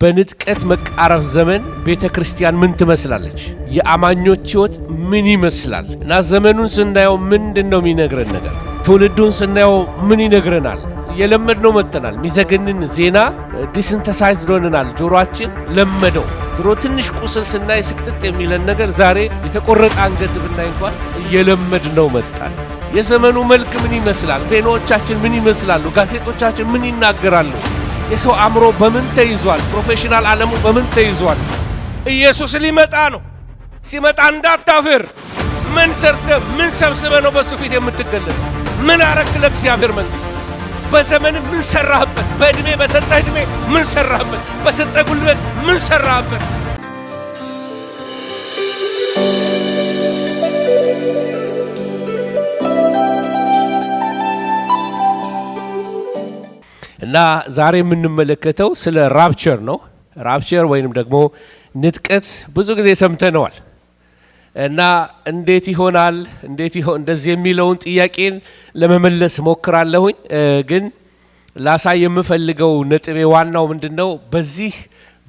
በንጥቀት መቃረብ ዘመን ቤተክርስቲያን ምን ትመስላለች? የአማኞች ሕይወት ምን ይመስላል? እና ዘመኑን ስናየው ምንድነው የሚነግረን ነገር? ትውልዱን ስናየው ምን ይነግረናል? የለመድነው መተናል። ሚዘገንን ዜና ዲስንተሳይዝድ ሆነናል። ጆሮአችን ለመደው። ድሮ ትንሽ ቁስል ስናይ ስቅጥጥ የሚለን ነገር ዛሬ የተቆረጠ አንገት ብናይ እንኳን እየለመድነው መጣን። የዘመኑ መልክ ምን ይመስላል? ዜናዎቻችን ምን ይመስላሉ? ጋዜጦቻችን ምን ይናገራሉ? የሰው አእምሮ በምን ተይዟል? ፕሮፌሽናል ዓለሙ በምን ተይዟል? ኢየሱስ ሊመጣ ነው። ሲመጣ እንዳታፍር። ምን ሰርተ ምን ሰብስበ ነው በሱ ፊት የምትገለጥ? ምን አረክ ለእግዚአብሔር መንግሥት? በዘመን ምን ሰራህበት? በእድሜ በሰጠ እድሜ ምን ሰራህበት? በሰጠ ጉልበት ምን ሰራህበት? እና ዛሬ የምንመለከተው ስለ ራፕቸር ነው። ራፕቸር ወይንም ደግሞ ንጥቀት ብዙ ጊዜ ሰምተነዋል። እና እንዴት ይሆናል እንደዚህ የሚለውን ጥያቄን ለመመለስ ሞክራለሁኝ። ግን ላሳይ የምፈልገው ነጥቤ ዋናው ምንድነው? በዚህ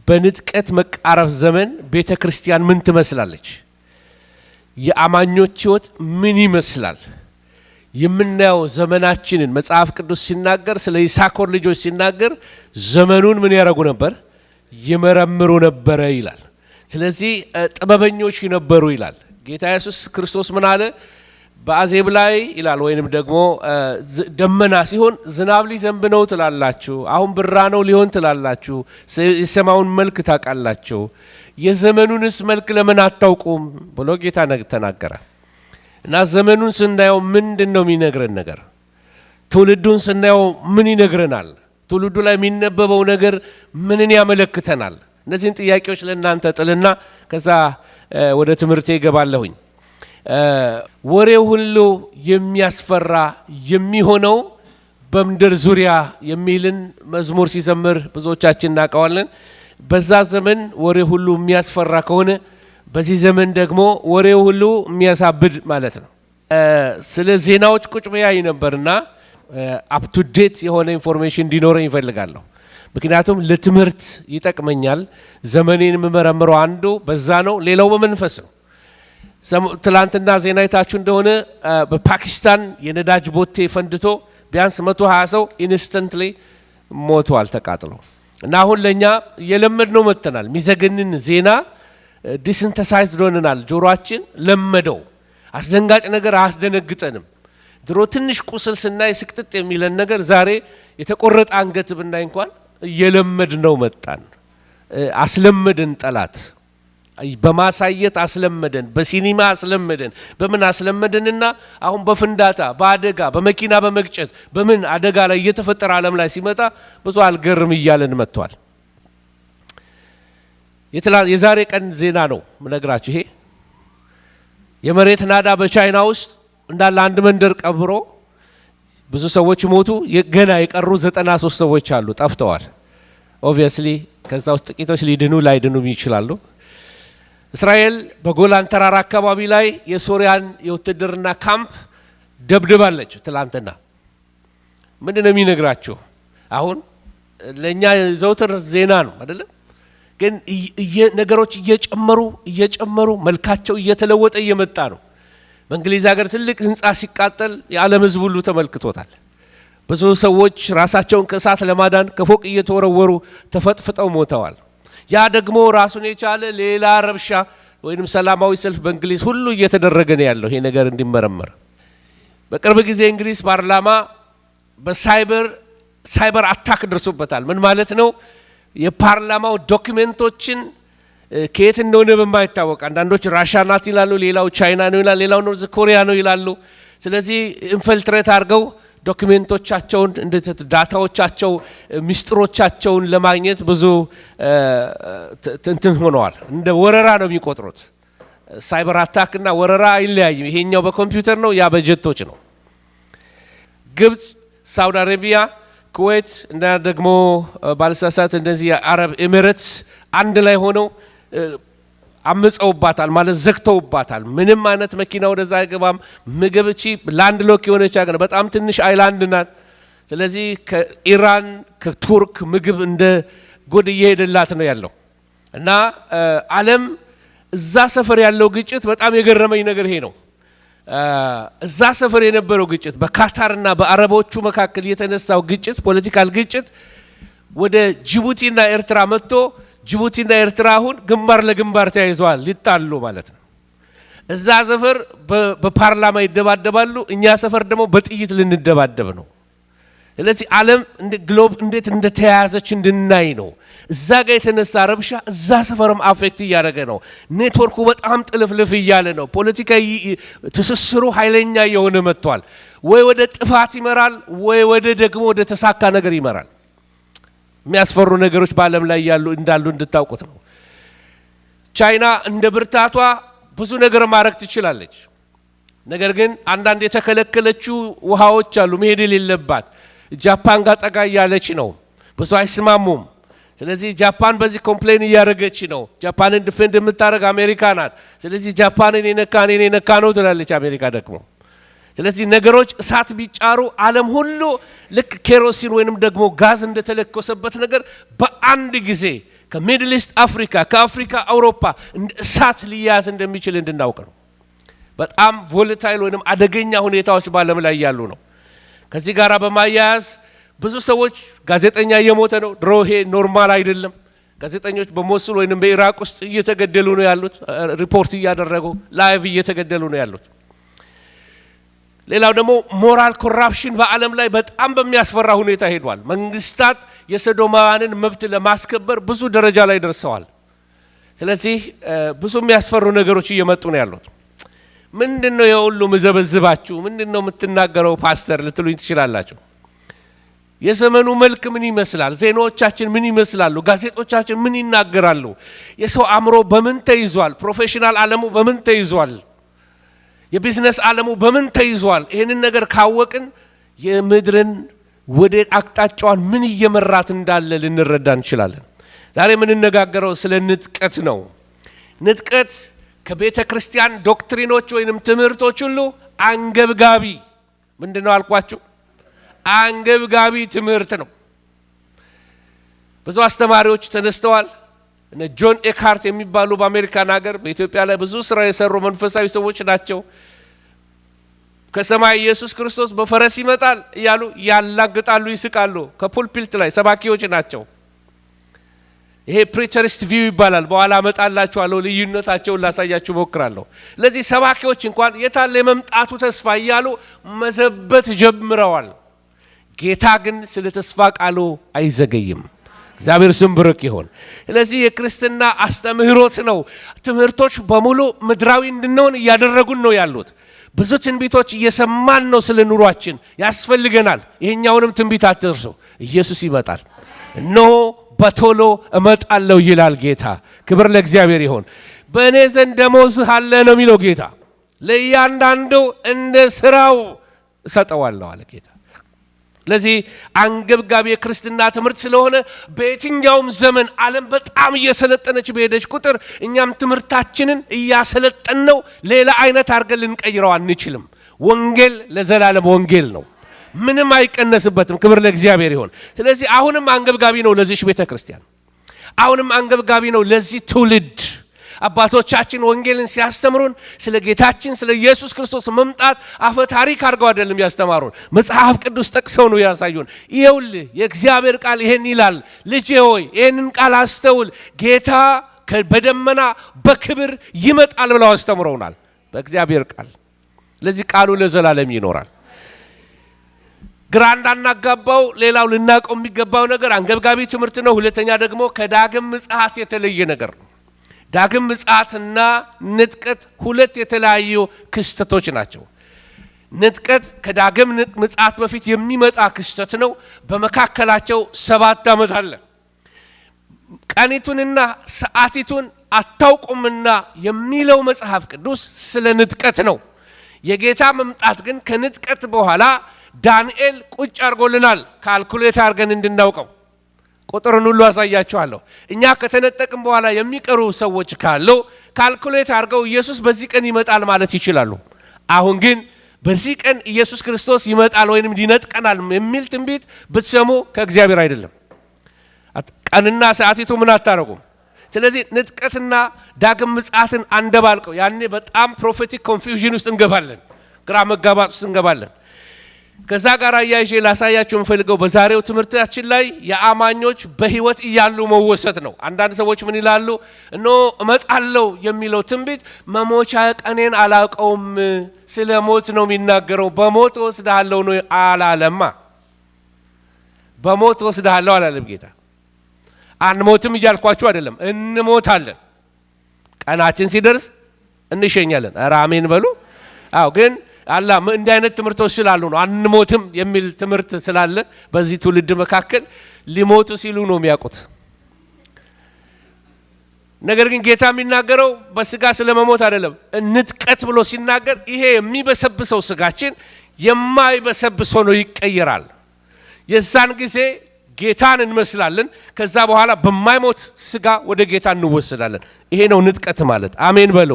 በንጥቀት መቃረብ ዘመን ቤተክርስቲያን ምን ትመስላለች? የአማኞች ሕይወት ምን ይመስላል? የምናየው ዘመናችንን መጽሐፍ ቅዱስ ሲናገር ስለ ይሳኮር ልጆች ሲናገር ዘመኑን ምን ያደርጉ ነበር? ይመረምሩ ነበረ ይላል። ስለዚህ ጥበበኞች ነበሩ ይላል። ጌታ ኢየሱስ ክርስቶስ ምን አለ? በአዜብ ላይ ይላል ወይንም ደግሞ ደመና ሲሆን ዝናብ ሊዘንብ ነው ትላላችሁ፣ አሁን ብራ ነው ሊሆን ትላላችሁ፣ የሰማዩን መልክ ታውቃላችሁ፣ የዘመኑንስ መልክ ለምን አታውቁም ብሎ ጌታ ተናገረ። እና ዘመኑን ስናየው ምንድነው የሚነግረን ነገር? ትውልዱን ስናየው ምን ይነግረናል? ትውልዱ ላይ የሚነበበው ነገር ምንን ያመለክተናል? እነዚህን ጥያቄዎች ለእናንተ ጥልና ከዛ ወደ ትምህርቴ እገባለሁኝ። ወሬው ሁሉ የሚያስፈራ የሚሆነው በምድር ዙሪያ የሚልን መዝሙር ሲዘምር ብዙዎቻችን እናውቀዋለን። በዛ ዘመን ወሬ ሁሉ የሚያስፈራ ከሆነ በዚህ ዘመን ደግሞ ወሬው ሁሉ የሚያሳብድ ማለት ነው። ስለ ዜናዎች ቁጭ ብያይ ነበርና አፕ ቱ ዴት የሆነ ኢንፎርሜሽን እንዲኖረኝ ይፈልጋለሁ። ምክንያቱም ለትምህርት ይጠቅመኛል። ዘመኔን የምመረምረው አንዱ በዛ ነው፣ ሌላው በመንፈስ ነው። ትላንትና ዜና አይታችሁ እንደሆነ በፓኪስታን የነዳጅ ቦቴ ፈንድቶ ቢያንስ 120 ሰው ኢንስተንትሊ ሞተዋል ተቃጥለው። እና አሁን ለኛ የለመድነው መተናል። ሚዘገንን ዜና ዲስንተሳይዝድ ሆነናል። ጆሮአችን ለመደው። አስደንጋጭ ነገር አያስደነግጠንም። ድሮ ትንሽ ቁስል ስናይ ስቅጥጥ የሚለን ነገር ዛሬ የተቆረጠ አንገት ብናይ እንኳን እየለመድነው መጣን። አስለመደን። ጠላት በማሳየት አስለመደን፣ በሲኒማ አስለመደን፣ በምን አስለመደንና አሁን በፍንዳታ በአደጋ በመኪና በመግጨት በምን አደጋ ላይ እየተፈጠረ ዓለም ላይ ሲመጣ ብዙ አልገርም እያለን መጥቷል። የዛሬ ቀን ዜና ነው ምነግራችሁ። ይሄ የመሬት ናዳ በቻይና ውስጥ እንዳለ አንድ መንደር ቀብሮ ብዙ ሰዎች ሞቱ። ገና የቀሩ 93 ሰዎች አሉ፣ ጠፍተዋል። ኦብቪየስሊ ከዛ ውስጥ ጥቂቶች ሊድኑ ላይድኑም ይችላሉ። እስራኤል በጎላን ተራራ አካባቢ ላይ የሶሪያን የውትድርና ካምፕ ደብድባለች ትላንትና። ምንድነው የሚነግራችሁ? አሁን ለኛ ዘውትር ዜና ነው አይደለም? ግን ነገሮች እየጨመሩ መልካቸው እየተለወጠ እየመጣ ነው። በእንግሊዝ ሀገር ትልቅ ህንጻ ሲቃጠል የዓለም ህዝብ ሁሉ ተመልክቶታል። ብዙ ሰዎች ራሳቸውን ከእሳት ለማዳን ከፎቅ እየተወረወሩ ተፈጥፍጠው ሞተዋል። ያ ደግሞ ራሱን የቻለ ሌላ ረብሻ ወይንም ሰላማዊ ሰልፍ በእንግሊዝ ሁሉ እየተደረገ ነው ያለው ይሄ ነገር እንዲመረመር። በቅርብ ጊዜ እንግሊዝ ፓርላማ በሳይበር አታክ ደርሶበታል። ምን ማለት ነው? የፓርላማው ዶክመንቶችን ከየት እንደሆነ በማይታወቅ አንዳንዶች ራሻ ናት ይላሉ፣ ሌላው ቻይና ነው ይላሉ፣ ሌላው ኖርዝ ኮሪያ ነው ይላሉ። ስለዚህ ኢንፊልትሬት አድርገው ዶክመንቶቻቸውን ዳታዎቻቸው ሚስጥሮቻቸውን ለማግኘት ብዙ እንትን ሆነዋል። እንደ ወረራ ነው የሚቆጥሩት። ሳይበር አታክ እና ወረራ አይለያይም። ይሄኛው በኮምፒውተር ነው፣ ያ በጀቶች ነው። ግብጽ፣ ሳውዲ አረቢያ፣ ኩዌት እና ደግሞ ባልሳሳት እንደዚህ የአረብ ኤሚሬትስ አንድ ላይ ሆነው አምፀውባታል ማለት ዘግተውባታል። ምንም አይነት መኪና ወደዛ አይገባም። ምግብ እቺ ላንድ ሎክ የሆነች ሀገር በጣም ትንሽ አይላንድ ናት። ስለዚህ ከኢራን ከቱርክ ምግብ እንደ ጉድ እየሄደላት ነው ያለው እና ዓለም እዛ ሰፈር ያለው ግጭት በጣም የገረመኝ ነገር ይሄ ነው። እዛ ሰፈር የነበረው ግጭት በካታርና በአረቦቹ መካከል የተነሳው ግጭት ፖለቲካል ግጭት ወደ ጅቡቲና ኤርትራ መጥቶ ጅቡቲና ኤርትራ አሁን ግንባር ለግንባር ተያይዘዋል ሊጣሉ ማለት ነው። እዛ ሰፈር በፓርላማ ይደባደባሉ፣ እኛ ሰፈር ደግሞ በጥይት ልንደባደብ ነው። ስለዚህ ዓለም ግሎብ እንዴት እንደተያያዘች እንድናይ ነው። እዛ ጋር የተነሳ ረብሻ እዛ ሰፈርም አፌክት እያደረገ ነው። ኔትወርኩ በጣም ጥልፍልፍ እያለ ነው። ፖለቲካዊ ትስስሩ ኃይለኛ የሆነ መጥቷል። ወይ ወደ ጥፋት ይመራል፣ ወይ ወደ ደግሞ ወደ ተሳካ ነገር ይመራል። የሚያስፈሩ ነገሮች በዓለም ላይ ያሉ እንዳሉ እንድታውቁት ነው። ቻይና እንደ ብርታቷ ብዙ ነገር ማድረግ ትችላለች። ነገር ግን አንዳንድ የተከለከለችው ውሃዎች አሉ መሄድ የሌለባት። ጃፓን ጋር ጠጋ እያለች ነው፣ ብዙ አይስማሙም። ስለዚህ ጃፓን በዚህ ኮምፕሌን እያደረገች ነው። ጃፓንን ዲፌንድ የምታደርግ አሜሪካ ናት። ስለዚህ ጃፓንን የነካ ነው ትላለች አሜሪካ ደግሞ። ስለዚህ ነገሮች እሳት ቢጫሩ ዓለም ሁሉ ልክ ኬሮሲን ወይንም ደግሞ ጋዝ እንደተለኮሰበት ነገር በአንድ ጊዜ ከሚድል ኢስት አፍሪካ፣ ከአፍሪካ አውሮፓ እንደ እሳት ሊያዝ እንደሚችል እንድናውቅ ነው። በጣም ቮለታይል ወይንም አደገኛ ሁኔታዎች በዓለም ላይ ያሉ ነው። ከዚህ ጋር በማያያዝ ብዙ ሰዎች ጋዜጠኛ እየሞተ ነው። ድሮ ይሄ ኖርማል አይደለም። ጋዜጠኞች በሞሱል ወይንም በኢራቅ ውስጥ እየተገደሉ ነው ያሉት፣ ሪፖርት እያደረጉ ላይቭ እየተገደሉ ነው ያሉት። ሌላው ደግሞ ሞራል ኮራፕሽን በዓለም ላይ በጣም በሚያስፈራ ሁኔታ ሄዷል። መንግስታት የሰዶማውያንን መብት ለማስከበር ብዙ ደረጃ ላይ ደርሰዋል። ስለዚህ ብዙ የሚያስፈሩ ነገሮች እየመጡ ነው ያሉት። ምንድነው የሁሉ መዘበዝባችሁ? ምንድነው የምትናገረው ፓስተር ልትሉኝ ትችላላችሁ። የዘመኑ መልክ ምን ይመስላል? ዜናዎቻችን ምን ይመስላሉ? ጋዜጦቻችን ምን ይናገራሉ? የሰው አእምሮ በምን ተይዟል? ፕሮፌሽናል ዓለሙ በምን ተይዟል? የቢዝነስ ዓለሙ በምን ተይዟል? ይህንን ነገር ካወቅን የምድርን ወደ አቅጣጫዋን ምን እየመራት እንዳለ ልንረዳ እንችላለን። ዛሬ የምንነጋገረው ስለ ንጥቀት ነው። ንጥቀት ከቤተ ክርስቲያን ዶክትሪኖች ወይንም ትምህርቶች ሁሉ አንገብጋቢ ምንድነው አልኳችሁ? አንገብጋቢ ትምህርት ነው። ብዙ አስተማሪዎች ተነስተዋል። እነ ጆን ኤካርት የሚባሉ በአሜሪካን ሀገር በኢትዮጵያ ላይ ብዙ ስራ የሰሩ መንፈሳዊ ሰዎች ናቸው። ከሰማይ ኢየሱስ ክርስቶስ በፈረስ ይመጣል እያሉ ያላግጣሉ፣ ይስቃሉ። ከፑልፒት ላይ ሰባኪዎች ናቸው። ይሄ ፕሪቸሪስት ቪው ይባላል። በኋላ አመጣላችኋለሁ፣ ልዩነታቸውን ላሳያችሁ ሞክራለሁ። ለዚህ ሰባኪዎች እንኳን የታለ የመምጣቱ ተስፋ እያሉ መዘበት ጀምረዋል። ጌታ ግን ስለ ተስፋ ቃሉ አይዘገይም። እግዚአብሔር ስም ብሩክ ይሁን። ስለዚህ የክርስትና አስተምህሮት ነው። ትምህርቶች በሙሉ ምድራዊ እንድንሆን እያደረጉን ነው ያሉት። ብዙ ትንቢቶች እየሰማን ነው። ስለ ኑሯችን ያስፈልገናል። ይሄኛውንም ትንቢት አትርሱ። ኢየሱስ ይመጣል። እነሆ በቶሎ እመጣለሁ ይላል ጌታ። ክብር ለእግዚአብሔር ይሁን። በእኔ ዘንድ ደመወዝህ አለ ነው የሚለው ጌታ። ለእያንዳንዱ እንደ ስራው እሰጠዋለሁ አለ ጌታ። ስለዚህ አንገብጋቢ የክርስትና ትምህርት ስለሆነ በየትኛውም ዘመን ዓለም በጣም እየሰለጠነች በሄደች ቁጥር እኛም ትምህርታችንን እያሰለጠን ነው። ሌላ አይነት አድርገን ልንቀይረው አንችልም። ወንጌል ለዘላለም ወንጌል ነው፣ ምንም አይቀነስበትም። ክብር ለእግዚአብሔር ይሁን። ስለዚህ አሁንም አንገብጋቢ ነው ለዚህ ቤተ ክርስቲያን፣ አሁንም አንገብጋቢ ነው ለዚህ ትውልድ። አባቶቻችን ወንጌልን ሲያስተምሩን ስለ ጌታችን ስለ ኢየሱስ ክርስቶስ መምጣት አፈ ታሪክ አድርገው አይደለም ያስተማሩን፣ መጽሐፍ ቅዱስ ጠቅሰው ነው ያሳዩን። ይኸውልህ የእግዚአብሔር ቃል ይሄን ይላል፣ ልጄ ሆይ ይሄንን ቃል አስተውል፣ ጌታ በደመና በክብር ይመጣል ብለው አስተምረውናል በእግዚአብሔር ቃል። ስለዚህ ቃሉ ለዘላለም ይኖራል። ግራ እንዳናጋባው ሌላው ልናቀው የሚገባው ነገር አንገብጋቢ ትምህርት ነው። ሁለተኛ ደግሞ ከዳግም ምጽአት የተለየ ነገር ነው። ዳግም ምጽአትና ንጥቀት ሁለት የተለያዩ ክስተቶች ናቸው። ንጥቀት ከዳግም ምጽአት በፊት የሚመጣ ክስተት ነው። በመካከላቸው 7 ዓመት አለ። ቀኒቱንና ሰዓቲቱን አታውቁምና የሚለው መጽሐፍ ቅዱስ ስለ ንጥቀት ነው። የጌታ መምጣት ግን ከንጥቀት በኋላ ዳንኤል ቁጭ አድርጎልናል፣ ካልኩሌት አድርገን እንድናውቀው። ቁጥሩን ሁሉ አሳያችኋለሁ። እኛ ከተነጠቅም በኋላ የሚቀሩ ሰዎች ካሉ ካልኩሌት አድርገው ኢየሱስ በዚህ ቀን ይመጣል ማለት ይችላሉ። አሁን ግን በዚህ ቀን ኢየሱስ ክርስቶስ ይመጣል ወይንም ሊነጥቀናል የሚል ትንቢት ብትሰሙ ከእግዚአብሔር አይደለም። ቀንና ሰዓቲቱ ምን አታረጉም። ስለዚህ ንጥቀትና ዳግም ምጽአትን አንደባልቀው ያኔ በጣም ፕሮፌቲክ ኮንፊውዥን ውስጥ እንገባለን፣ ግራ መጋባት ውስጥ እንገባለን። ከዛ ጋር አያይዤ ላሳያችሁ የምፈልገው በዛሬው ትምህርታችን ላይ የአማኞች በህይወት እያሉ መወሰድ ነው። አንዳንድ ሰዎች ምን ይላሉ? እነሆ እመጣለሁ የሚለው ትንቢት መሞቻ ቀኔን አላውቀውም፣ ስለ ሞት ነው የሚናገረው። በሞት ወስደሃለሁ ነው አላለማ። በሞት ወስደሃለሁ አላለም ጌታ። አንሞትም እያልኳችሁ አይደለም፣ እንሞታለን። ቀናችን ሲደርስ እንሸኛለን። ኧረ አሜን በሉ። አዎ ግን አላ እንዲህ አይነት ትምህርቶች ስላሉ ነው አንሞትም የሚል ትምህርት ስላለ በዚህ ትውልድ መካከል ሊሞቱ ሲሉ ነው የሚያውቁት። ነገር ግን ጌታ የሚናገረው በስጋ ስለመሞት አይደለም። ንጥቀት ብሎ ሲናገር ይሄ የሚበሰብሰው ስጋችን የማይበሰብስ ሆኖ ይቀየራል። የዛን ጊዜ ጌታን እንመስላለን። ከዛ በኋላ በማይሞት ስጋ ወደ ጌታ እንወሰዳለን። ይሄ ነው ንጥቀት ማለት። አሜን በሉ።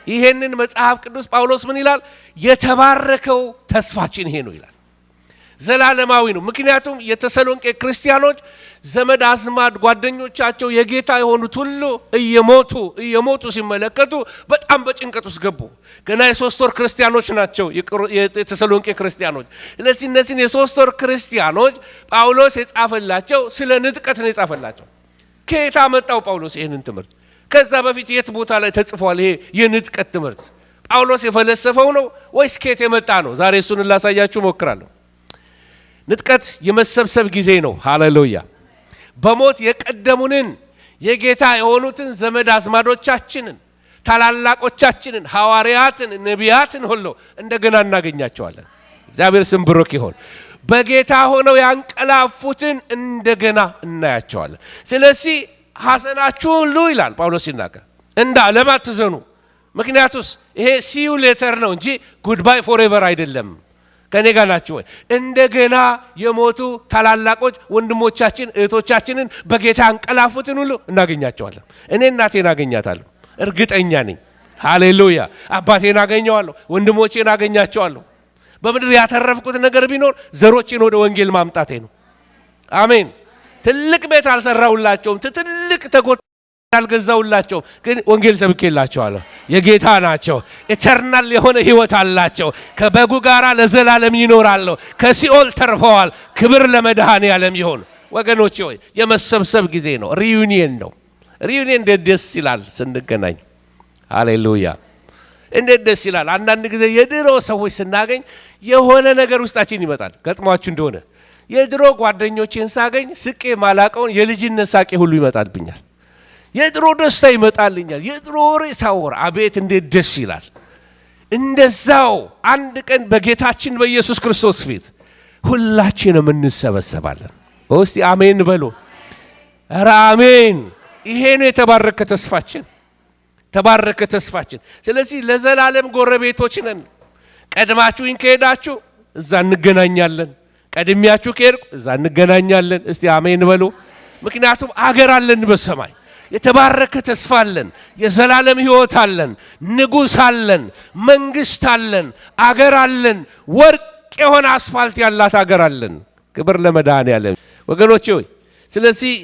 ይሄንን መጽሐፍ ቅዱስ ጳውሎስ ምን ይላል? የተባረከው ተስፋችን ይሄ ነው ይላል። ዘላለማዊ ነው። ምክንያቱም የተሰሎንቄ ክርስቲያኖች ዘመድ አዝማድ ጓደኞቻቸው የጌታ የሆኑት ሁሉ እየሞቱ ሲመለከቱ በጣም በጭንቀት ውስጥ ገቡ። ገና የ3 ወር ክርስቲያኖች ናቸው የተሰሎንቄ ክርስቲያኖች። ስለዚህ እነዚህን የ3 ወር ክርስቲያኖች ጳውሎስ የጻፈላቸው ስለ ንጥቀት ነው የጻፈላቸው። ከየት አመጣው ጳውሎስ ይሄንን ትምህርት? ከዛ በፊት የት ቦታ ላይ ተጽፏል? ይሄ የንጥቀት ትምህርት ጳውሎስ የፈለሰፈው ነው ወይስ ከየት የመጣ ነው? ዛሬ እሱን ላሳያችሁ ሞክራለሁ። ንጥቀት የመሰብሰብ ጊዜ ነው። ሃሌሉያ። በሞት የቀደሙንን የጌታ የሆኑትን ዘመድ አዝማዶቻችንን፣ ታላላቆቻችንን፣ ሐዋርያትን፣ ነቢያትን ሁሉ እንደገና እናገኛቸዋለን። እግዚአብሔር ስም ብሩክ ይሁን። በጌታ ሆነው ያንቀላፉትን እንደገና እናያቸዋለን። ስለዚህ ሐዘናችሁ ሁሉ ይላል ጳውሎስ ሲናገር እንደ ዓለም አትዘኑ። ምክንያቱስ ይሄ ሲዩ ሌተር ነው እንጂ ጉድባይ ፎሬቨር አይደለም። ከኔ ጋር ናችሁ ወይ? እንደገና የሞቱ ታላላቆች ወንድሞቻችን እህቶቻችንን በጌታ አንቀላፉትን ሁሉ እናገኛቸዋለን። እኔ እናቴን አገኛታለሁ፣ እርግጠኛ ነኝ። ሃሌሉያ። አባቴን አገኘዋለሁ፣ ወንድሞቼን አገኛቸዋለሁ። በምድር ያተረፍኩት ነገር ቢኖር ዘሮችን ወደ ወንጌል ማምጣቴ ነው። አሜን። ትልቅ ቤት አልሰራውላቸውም፣ ትልቅ ተጎት አልገዛውላቸው፣ ግን ወንጌል ሰብኬላቸዋለሁ። የጌታ ናቸው። ኢተርናል የሆነ ህይወት አላቸው። ከበጉ ጋራ ለዘላለም ይኖራሉ። ከሲኦል ተርፈዋል። ክብር ለመድኃኔዓለም ይሁን። ወገኖቼ ሆይ የመሰብሰብ ጊዜ ነው። ሪዩኒየን ነው። ሪዩኒየን እንዴት ደስ ይላል ስንገናኝ። ሃሌሉያ እንዴት ደስ ይላል። አንዳንድ ጊዜ የድሮ ሰዎች ስናገኝ የሆነ ነገር ውስጣችን ይመጣል። ገጥሟችሁ እንደሆነ የድሮ ጓደኞቼን ሳገኝ ስቄ ማላቀውን የልጅነት ሳቄ ሁሉ ይመጣልብኛል። የድሮ ደስታ ይመጣልኛል። የድሮ ወሬ ሳወራ አቤት እንዴት ደስ ይላል። እንደዛው አንድ ቀን በጌታችን በኢየሱስ ክርስቶስ ፊት ሁላችንም እንሰበሰባለን። እስቲ አሜን በሉ። ኧረ አሜን። ይሄ ነው የተባረከ ተስፋችን፣ ተባረከ ተስፋችን። ስለዚህ ለዘላለም ጎረቤቶች ነን። ቀድማችሁኝ ከሄዳችሁ እዛ እንገናኛለን። ቀድሚያችሁ ከሄድኩ እዛ እንገናኛለን። እስቲ አሜን በሉ። ምክንያቱም አገር አለን በሰማይ፣ የተባረከ ተስፋ አለን፣ የዘላለም ህይወት አለን፣ ንጉሥ አለን፣ መንግስት አለን፣ አገር አለን፣ ወርቅ የሆነ አስፋልት ያላት አገር አለን። ክብር ለመድኃኔዓለም ወገኖቼ ሆይ። ስለዚህ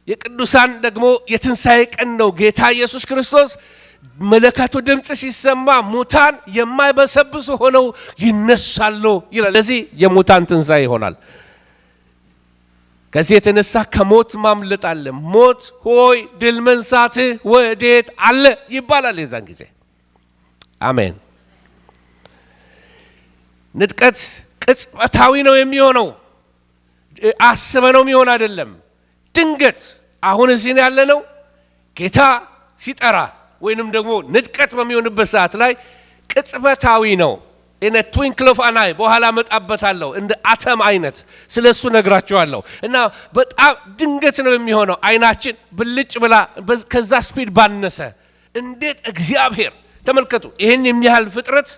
የቅዱሳን ደግሞ የትንሣኤ ቀን ነው። ጌታ ኢየሱስ ክርስቶስ መለከቱ ድምፅ ሲሰማ ሙታን የማይበሰብሱ ሆነው ይነሳሉ ይላል። ለዚህ የሙታን ትንሣኤ ይሆናል። ከዚህ የተነሳ ከሞት ማምለጥ አለ። ሞት ሆይ ድል መንሳትህ ወዴት አለ ይባላል የዛን ጊዜ። አሜን። ንጥቀት ቅጽበታዊ ነው የሚሆነው፣ አስበነው የሚሆን አይደለም። ድንገት አሁን እዚህ ያለ ነው ጌታ ሲጠራ ወይንም ደግሞ ንጥቀት በሚሆንበት ሰዓት ላይ ቅጽበታዊ ነው። እነ ትዊንክል ኦፍ አን አይ በኋላ መጣበታለሁ፣ እንደ አተም አይነት ስለሱ ነግራቸዋለሁ። እና በጣም ድንገት ነው የሚሆነው። አይናችን ብልጭ ብላ ከዛ ስፒድ ባነሰ እንዴት እግዚአብሔር ተመልከቱ፣ ይሄን የሚያህል ፍጥረት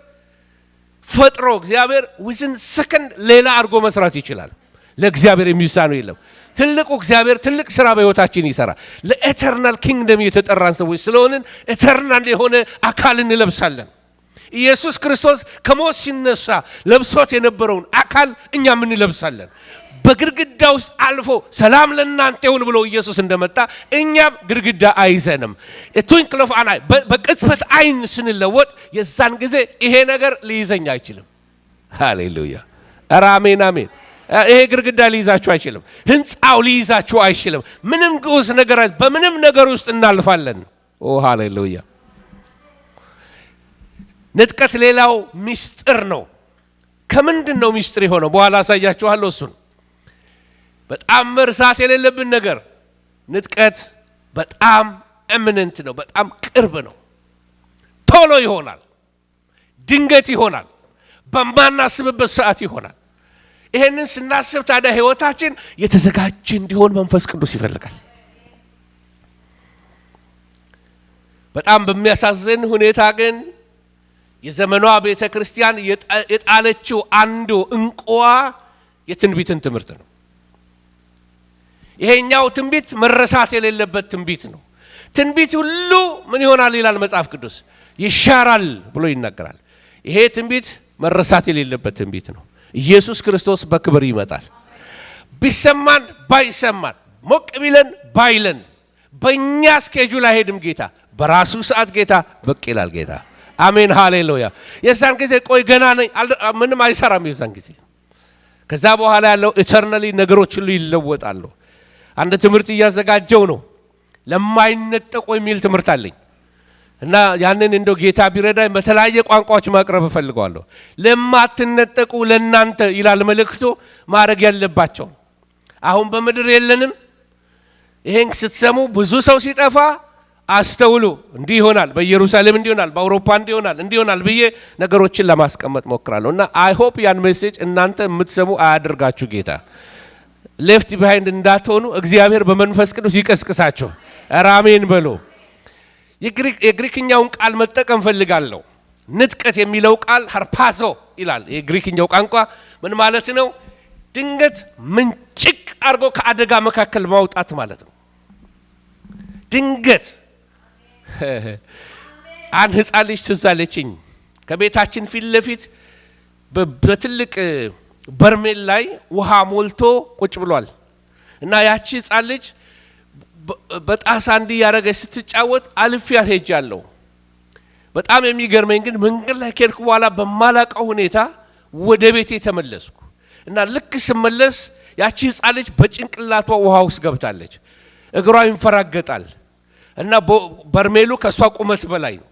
ፈጥሮ እግዚአብሔር ዊዝን ሰከንድ ሌላ አድርጎ መስራት ይችላል። ለእግዚአብሔር የሚሳነው የለም። ትልቁ እግዚአብሔር ትልቅ ስራ በህይወታችን ይሰራል። ለኤተርናል ኪንግደም የተጠራን ሰዎች ስለሆንን ኤተርናል የሆነ አካል እንለብሳለን። ኢየሱስ ክርስቶስ ከሞት ሲነሳ ለብሶት የነበረውን አካል እኛ ምን እንለብሳለን? በግድግዳ ውስጥ አልፎ ሰላም ለእናንተ ይሁን ብሎ ኢየሱስ እንደመጣ እኛም ግድግዳ አይዘንም። ትዊንክል ኦፍ አን አይ በቅጽበት አይን ስንለወጥ የዛን ጊዜ ይሄ ነገር ሊይዘኝ አይችልም። ሃሌሉያ! ኧረ አሜን አሜን። ይሄ ግድግዳ ሊይዛችሁ አይችልም። ህንጻው ሊይዛችሁ አይችልም። ምንም ግዑዝ ነገር በምንም ነገር ውስጥ እናልፋለን። ኦ ሃሌሉያ! ንጥቀት ሌላው ሚስጥር ነው። ከምንድን ነው ሚስጥር የሆነው? በኋላ አሳያችኋለሁ እሱን። በጣም መርሳት የሌለብን ነገር ንጥቀት በጣም ኤሚነንት ነው። በጣም ቅርብ ነው። ቶሎ ይሆናል፣ ድንገት ይሆናል፣ በማናስብበት ሰዓት ይሆናል። ይሄንን ስናስብ ታዲያ ህይወታችን የተዘጋጀ እንዲሆን መንፈስ ቅዱስ ይፈልጋል። በጣም በሚያሳዝን ሁኔታ ግን የዘመኗ ቤተ ክርስቲያን የጣለችው አንዱ እንቁዋ የትንቢትን ትምህርት ነው። ይሄኛው ትንቢት መረሳት የሌለበት ትንቢት ነው። ትንቢት ሁሉ ምን ይሆናል ይላል መጽሐፍ ቅዱስ? ይሻራል ብሎ ይናገራል። ይሄ ትንቢት መረሳት የሌለበት ትንቢት ነው። ኢየሱስ ክርስቶስ በክብር ይመጣል። ቢሰማን ባይሰማን፣ ሞቅ ቢለን ባይለን፣ በእኛ ስኬጁል አይሄድም ጌታ። በራሱ ሰዓት ጌታ ብቅ ይላል ጌታ። አሜን ሃሌሉያ። የዛን ጊዜ ቆይ ገና ነኝ ምንም አይሰራም። የዛን ጊዜ ከዛ በኋላ ያለው ኢተርናሊ ነገሮች ሁሉ ይለወጣሉ። አንድ ትምህርት እያዘጋጀው ነው፣ ለማይነጠቁ የሚል ትምህርት አለኝ እና ያንን እንደው ጌታ ቢረዳኝ በተለያየ ቋንቋዎች ማቅረብ እፈልጋለሁ። ለማትነጠቁ ለናንተ ይላል መልእክቱ ማድረግ ያለባቸው። አሁን በምድር የለንም። ይሄን ስትሰሙ ብዙ ሰው ሲጠፋ አስተውሉ። እንዲህ ይሆናል፣ በኢየሩሳሌም እንዲህ ይሆናል፣ በአውሮፓ እንዲህ ይሆናል፣ እንዲህ ይሆናል ብዬ ነገሮችን ለማስቀመጥ ሞክራለሁ እና አይ ሆፕ ያን ሜሴጅ እናንተ የምትሰሙ አያድርጋችሁ። ጌታ ሌፍት ቢሃይንድ እንዳትሆኑ እግዚአብሔር በመንፈስ ቅዱስ ይቀስቅሳችሁ። ኧረ አሜን በሉ። የግሪክኛውን ቃል መጠቀም ፈልጋለሁ። ንጥቀት የሚለው ቃል ሃርፓዞ ይላል። የግሪክኛው ቋንቋ ምን ማለት ነው? ድንገት ምንጭቅ አድርጎ ከአደጋ መካከል ማውጣት ማለት ነው። ድንገት አንድ ህፃን ልጅ ትዝ አለችኝ። ከቤታችን ፊት ለፊት በትልቅ በርሜል ላይ ውሃ ሞልቶ ቁጭ ብሏል እና ያቺ ህፃን ልጅ በጣሳ እንዲህ ያረገች ስትጫወት አልፊያት ሄጃለሁ። በጣም የሚገርመኝ ግን መንገድ ላይ ከሄድኩ በኋላ በማላቀው ሁኔታ ወደ ቤቴ ተመለስኩ እና ልክ ስመለስ ያቺ ህፃን ልጅ በጭንቅላቷ ውሃ ውስጥ ገብታለች። እግሯ ይንፈራገጣል እና በርሜሉ ከሷ ቁመት በላይ ነው።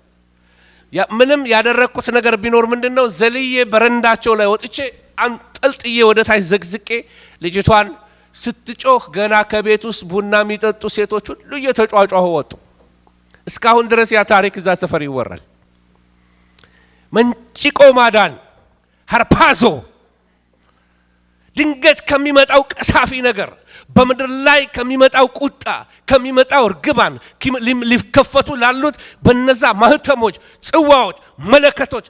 ምንም ያደረኩት ነገር ቢኖር ምንድነው? ዘልዬ በረንዳቸው ላይ ወጥቼ አንጠልጥዬ ወደ ታች ዘግዝቄ ልጅቷን ስትጮህ ገና ከቤት ውስጥ ቡና የሚጠጡ ሴቶች ሁሉ እየተጫጫሁ ወጡ። እስካሁን ድረስ ያ ታሪክ እዛ ሰፈር ይወራል። መንጭቆ ማዳን ሃርፓዞ ድንገት ከሚመጣው ቀሳፊ ነገር፣ በምድር ላይ ከሚመጣው ቁጣ፣ ከሚመጣው እርግማን ሊከፈቱ ላሉት በነዛ ማህተሞች፣ ጽዋዎች፣ መለከቶች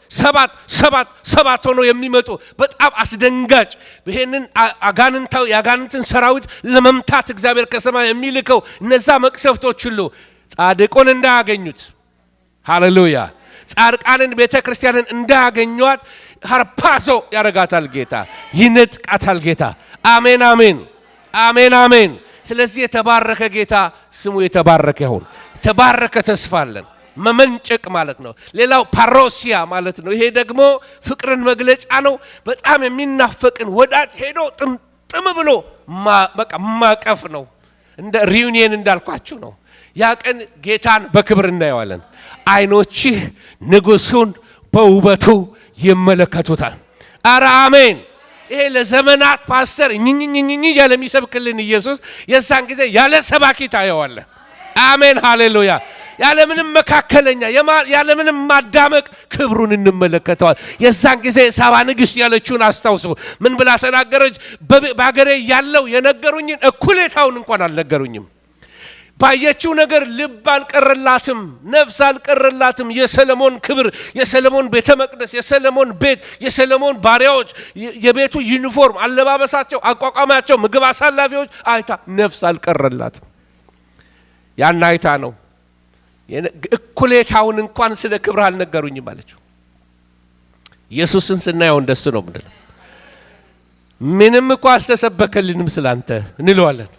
ሰባት ሆኖ የሚመጡ በጣም አስደንጋጭ ይሄንን አጋንንታው ያጋንንትን ሰራዊት ለመምታት እግዚአብሔር ከሰማይ የሚልከው እነዛ መቅሰፍቶች ሁሉ ጻድቁን እንዳያገኙት፣ ሃሌሉያ፣ ጻድቃንን ቤተክርስቲያንን እንዳያገኙት ሃርፓዞ ያረጋታል ጌታ፣ ይነጥቃታል ጌታ። አሜን አሜን አሜን አሜን። ስለዚህ የተባረከ ጌታ ስሙ የተባረከ ይሁን። የተባረከ ተስፋ አለን። መመንጨቅ ማለት ነው። ሌላው ፓሮሲያ ማለት ነው። ይሄ ደግሞ ፍቅርን መግለጫ ነው። በጣም የሚናፈቅን ወዳጅ ሄዶ ጥምጥም ብሎ በቃ ማቀፍ ነው። እንደ ሪዩኒየን እንዳልኳችሁ ነው። ያ ቀን ጌታን በክብር እናየዋለን። አይኖችህ ንጉሱን በውበቱ ይመለከቱታል። ኧረ አሜን። ይሄ ለዘመናት ፓስተር እኝኝኝኝ ያለ የሚሰብክልን ኢየሱስ የዛን ጊዜ ያለ ሰባኪ ታየዋለህ። አሜን ሃሌሉያ። ያለ ምንም መካከለኛ ያለ ምንም ማዳመቅ ክብሩን እንመለከተዋል። የዛን ጊዜ ሳባ ንግሥት ያለችውን አስታውሱ። ምን ብላ ተናገረች? በአገሬ ያለው የነገሩኝን እኩሌታውን እንኳን አልነገሩኝም። ባየችው ነገር ልብ አልቀረላትም፣ ነፍስ አልቀረላትም። የሰለሞን ክብር፣ የሰለሞን ቤተ መቅደስ፣ የሰለሞን ቤት፣ የሰለሞን ባሪያዎች፣ የቤቱ ዩኒፎርም፣ አለባበሳቸው፣ አቋቋማቸው፣ ምግብ አሳላፊዎች አይታ ነፍስ አልቀረላትም። ያን አይታ ነው እኩሌታውን እንኳን ስለ ክብር አልነገሩኝም አለችው። ኢየሱስን ስናየው እንደሱ ነው። ምንድነው ምንም እኮ አልተሰበከልንም ስላንተ እንለዋለን።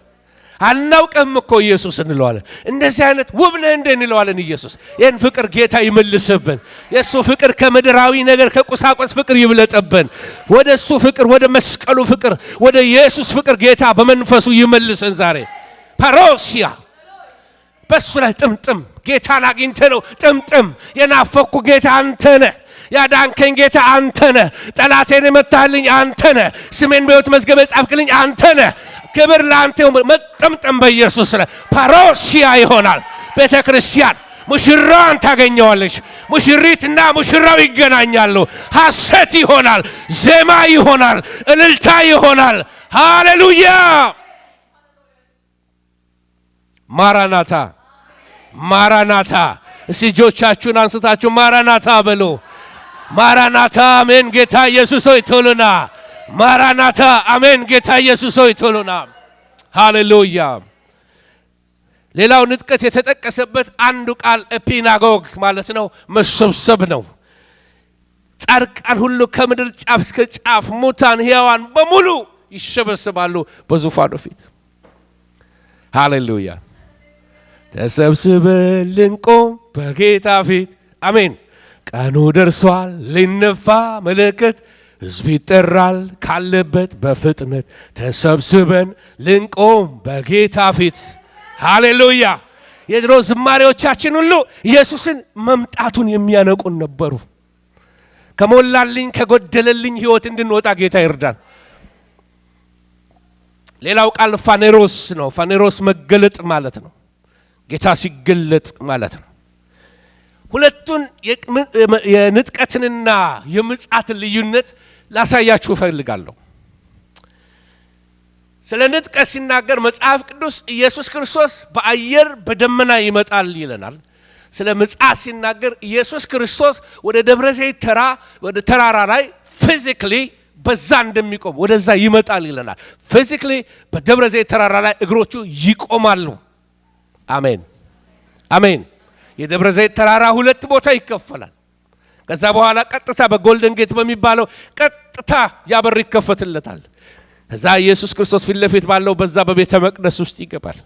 አናውቅም እኮ ኢየሱስ እንለዋለን። እንደዚህ አይነት ውብ ነህ እንደ እንለዋለን። ኢየሱስ ይህን ፍቅር ጌታ ይመልስብን። የእሱ ፍቅር ከምድራዊ ነገር ከቁሳቁስ ፍቅር ይብለጥብን። ወደ እሱ ፍቅር፣ ወደ መስቀሉ ፍቅር፣ ወደ ኢየሱስ ፍቅር ጌታ በመንፈሱ ይመልሰን። ዛሬ ፓሮሲያ በእሱ ላይ ጥምጥም ጌታን አግኝተ ነው ጥምጥም የናፈኩ ጌታ አንተ ነህ። ያዳንከኝ ጌታ አንተ ነህ። ጠላቴን የመታህልኝ አንተ ነህ። ስሜን በሕይወት መዝገብ የጻፍክልኝ አንተ ነህ። ክብር ለአንተ ይሁን። መጠምጠም በኢየሱስ ላይ ፓሮሲያ ይሆናል። ቤተ ክርስቲያን ሙሽራዋን ታገኘዋለች። ሙሽሪትና ሙሽራው ይገናኛሉ። ሐሴት ይሆናል፣ ዜማ ይሆናል፣ እልልታ ይሆናል። ሃሌሉያ! ማራናታ ማራናታ። እስቲ እጆቻችሁን አንስታችሁ ማራናታ በሉ። ማራናታ አሜን። ጌታ ኢየሱስ ሆይ ቶሎና። ማራናታ አሜን። ጌታ ኢየሱስ ሆይ ቶሎና። ሃሌሉያ! ሌላው ንጥቀት የተጠቀሰበት አንዱ ቃል ኤፒናጎግ ማለት ነው፣ መሰብሰብ ነው። ጻድቃን ሁሉ ከምድር ጫፍ እስከ ጫፍ፣ ሙታን ሕያዋን በሙሉ ይሰበሰባሉ በዙፋኑ ፊት። ሃሌሉያ! ተሰብስበን ልንቆም በጌታ ፊት አሜን። ቀኑ ደርሷል ሊነፋ መለከት፣ ሕዝብ ይጠራል ካለበት በፍጥነት። ተሰብስበን ልንቆም በጌታ ፊት ሃሌሉያ! የድሮ ዝማሬዎቻችን ሁሉ ኢየሱስን መምጣቱን የሚያነቁን ነበሩ። ከሞላልኝ ከጎደለልኝ ሕይወት እንድንወጣ ጌታ ይርዳን። ሌላው ቃል ፋኔሮስ ነው። ፋኔሮስ መገለጥ ማለት ነው። ጌታ ሲገለጥ ማለት ነው። ሁለቱን የንጥቀትንና የምጽአትን ልዩነት ላሳያችሁ እፈልጋለሁ። ስለ ንጥቀት ሲናገር መጽሐፍ ቅዱስ ኢየሱስ ክርስቶስ በአየር በደመና ይመጣል ይለናል። ስለ ምጽአት ሲናገር ኢየሱስ ክርስቶስ ወደ ደብረ ዘይት ወደ ተራራ ላይ ፊዚካሊ በዛ እንደሚቆም ወደዛ ይመጣል ይለናል። ፊዚካሊ በደብረ ዘይት ተራራ ላይ እግሮቹ ይቆማሉ። አሜን አሜን። የደብረ ዘይት ተራራ ሁለት ቦታ ይከፈላል። ከዛ በኋላ ቀጥታ በጎልደን ጌት በሚባለው ቀጥታ ያበር ይከፈትለታል። ከዛ ኢየሱስ ክርስቶስ ፊት ለፊት ባለው በዛ በቤተ መቅደስ ውስጥ ይገባል።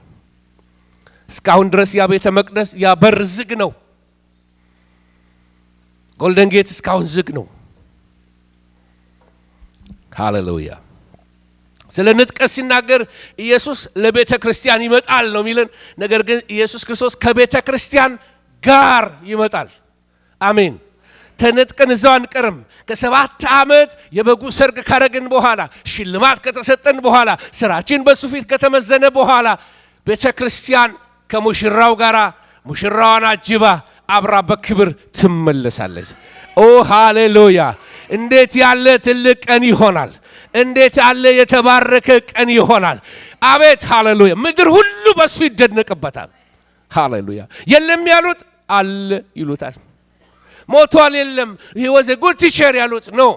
እስካሁን ድረስ ያ ቤተ መቅደስ ያ በር ዝግ ነው። ጎልደን ጌት እስካሁን ዝግ ነው። ሃሌሉያ! ስለ ንጥቀት ሲናገር ኢየሱስ ለቤተ ክርስቲያን ይመጣል ነው የሚለን። ነገር ግን ኢየሱስ ክርስቶስ ከቤተ ክርስቲያን ጋር ይመጣል። አሜን። ተነጥቀን እዛው አንቀርም። ከ7 ዓመት የበጉ ሰርግ ካረግን በኋላ ሽልማት ከተሰጠን በኋላ ስራችን በሱ ፊት ከተመዘነ በኋላ ቤተ ክርስቲያን ከሙሽራው ጋር ሙሽራዋን አጅባ አብራ በክብር ትመለሳለች። ኦ ሃሌሉያ! እንዴት ያለ ትልቅ ቀን ይሆናል! እንዴት ያለ የተባረከ ቀን ይሆናል! አቤት ሃሌሉያ! ምድር ሁሉ በሱ ይደነቅበታል። ሃሌሉያ! የለም ያሉት አለ ይሉታል። ሞቷል የለም he was a good teacher ያሉት no,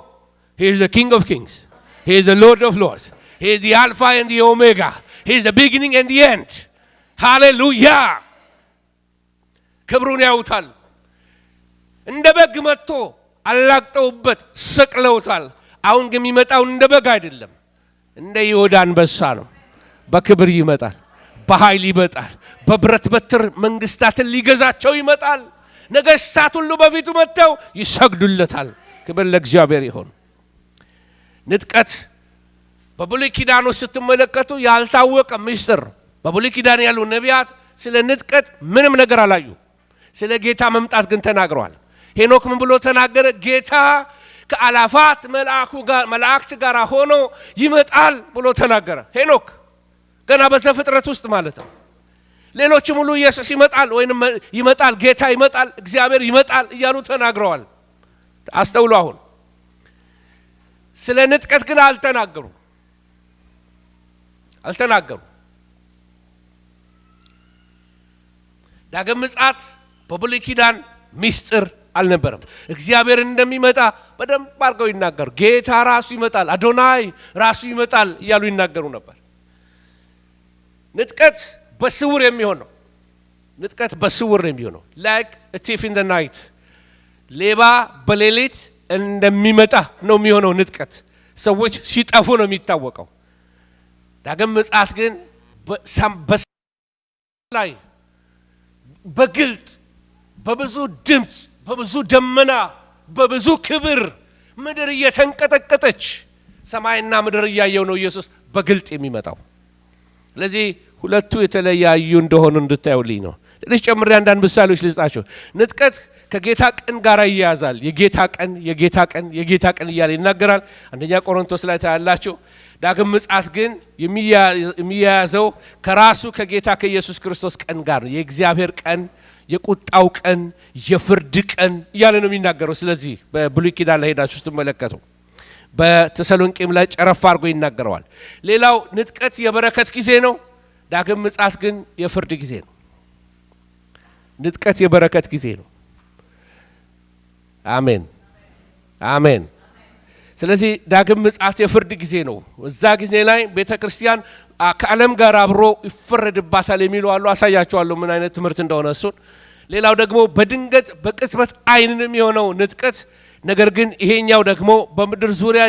he is the king of kings, he is the lord of lords, he is the alpha and the omega, he is the beginning and the end. ሃሌሉያ! ክብሩን ያውታል። እንደ በግ መጥቶ አላቅጠውበት ሰቅለውታል። አሁን ግን የሚመጣው እንደ በግ አይደለም፣ እንደ ይሁዳ አንበሳ ነው። በክብር ይመጣል፣ በኃይል ይመጣል፣ በብረት በትር መንግስታትን ሊገዛቸው ይመጣል። ነገስታት ሁሉ በፊቱ መጥተው ይሰግዱለታል። ክብር ለእግዚአብሔር ይሁን። ንጥቀት በብሉይ ኪዳን ውስጥ ስትመለከቱ ያልታወቀ ምስጢር። በብሉይ ኪዳን ያሉ ነቢያት ስለ ንጥቀት ምንም ነገር አላዩ። ስለ ጌታ መምጣት ግን ተናግረዋል። ሄኖክ ምን ብሎ ተናገረ? ጌታ ከአላፋት መላእክት ጋር ሆኖ ይመጣል ብሎ ተናገረ። ሄኖክ ገና በዘፍጥረት ውስጥ ማለት ነው። ሌሎችም ሁሉ ኢየሱስ ይመጣል ወይንም ይመጣል፣ ጌታ ይመጣል፣ እግዚአብሔር ይመጣል እያሉ ተናግረዋል። አስተውሉ። አሁን ስለ ንጥቀት ግን አልተናገሩ። ዳግም ምጽአት በብሉይ ኪዳን ምስጢር አልነበረም። እግዚአብሔር እንደሚመጣ በደንብ አድርገው ይናገሩ። ጌታ ራሱ ይመጣል፣ አዶናይ ራሱ ይመጣል እያሉ ይናገሩ ነበር። ንጥቀት በስውር የሚሆን ነው። ንጥቀት በስውር ነው የሚሆነው። like a thief in the night፣ ሌባ በሌሊት እንደሚመጣ ነው የሚሆነው። ንጥቀት ሰዎች ሲጠፉ ነው የሚታወቀው። ዳግም ምጽአት ግን ላይ በግልጥ በብዙ ድምፅ በብዙ ደመና በብዙ ክብር ምድር እየተንቀጠቀጠች ሰማይና ምድር እያየው ነው ኢየሱስ በግልጥ የሚመጣው። ስለዚህ ሁለቱ የተለያዩ እንደሆኑ እንድታዩልኝ ነው። ትንሽ ጨምሬ አንዳንድ ምሳሌዎች ልጻቸው። ንጥቀት ከጌታ ቀን ጋር ይያዛል። የጌታ ቀን የጌታ ቀን የጌታ ቀን እያለ ይናገራል። አንደኛ ቆሮንቶስ ላይ ታያላችሁ። ዳግም ምጽአት ግን የሚያያዘው ከራሱ ከጌታ ከኢየሱስ ክርስቶስ ቀን ጋር ነው። የእግዚአብሔር ቀን፣ የቁጣው ቀን፣ የፍርድ ቀን እያለ ነው የሚናገረው። ስለዚህ በብሉይ ኪዳን ላይ ሄዳችሁ ስትመለከቱ በተሰሎንቄም ላይ ጨረፍ አድርጎ ይናገረዋል። ሌላው ንጥቀት የበረከት ጊዜ ነው። ዳግም ምጽአት ግን የፍርድ ጊዜ ነው። ንጥቀት የበረከት ጊዜ ነው። አሜን አሜን። ስለዚህ ዳግም ምጽአት የፍርድ ጊዜ ነው። እዛ ጊዜ ላይ ቤተ ክርስቲያን ከዓለም ጋር አብሮ ይፈረድባታል የሚሉ አሉ። አሳያቸዋለሁ ምን አይነት ትምህርት እንደሆነ እሱን። ሌላው ደግሞ በድንገት በቅጽበት ዓይንንም የሆነው ንጥቀት፣ ነገር ግን ይሄኛው ደግሞ በምድር ዙሪያ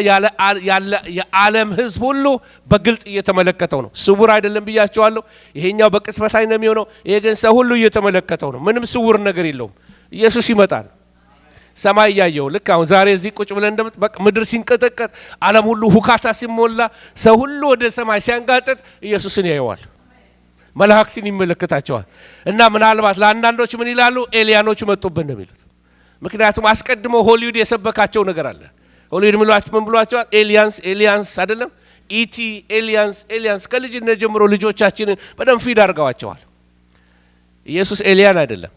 ያለ የዓለም ሕዝብ ሁሉ በግልጥ እየተመለከተው ነው። ስውር አይደለም ብያቸዋለሁ። ይሄኛው በቅጽበት ዓይን ነው የሚሆነው። ይሄ ግን ሰው ሁሉ እየተመለከተው ነው። ምንም ስውር ነገር የለውም። ኢየሱስ ይመጣል። ሰማይ እያየው ልክ አሁን ዛሬ እዚህ ቁጭ ብለን ምድር ሲንቀጠቀጥ ዓለም ሁሉ ሁካታ ሲሞላ ሰው ሁሉ ወደ ሰማይ ሲያንጋጥጥ ኢየሱስን ያየዋል። መላእክትን ይመለከታቸዋል። እና ምናልባት ለአንዳንዶች ምን ይላሉ? ኤሊያኖች መጡብን ነው የሚሉት። ምክንያቱም አስቀድሞ ሆሊውድ የሰበካቸው ነገር አለ። ሆሊውድ ምን ብሏቸዋል? ኤሊያንስ አይደለም ኢቲ ኤሊያንስ ከልጅነት ጀምሮ ልጆቻችንን በደንብ ፊድ አድርገዋቸዋል። ኢየሱስ ኤሊያን አይደለም፣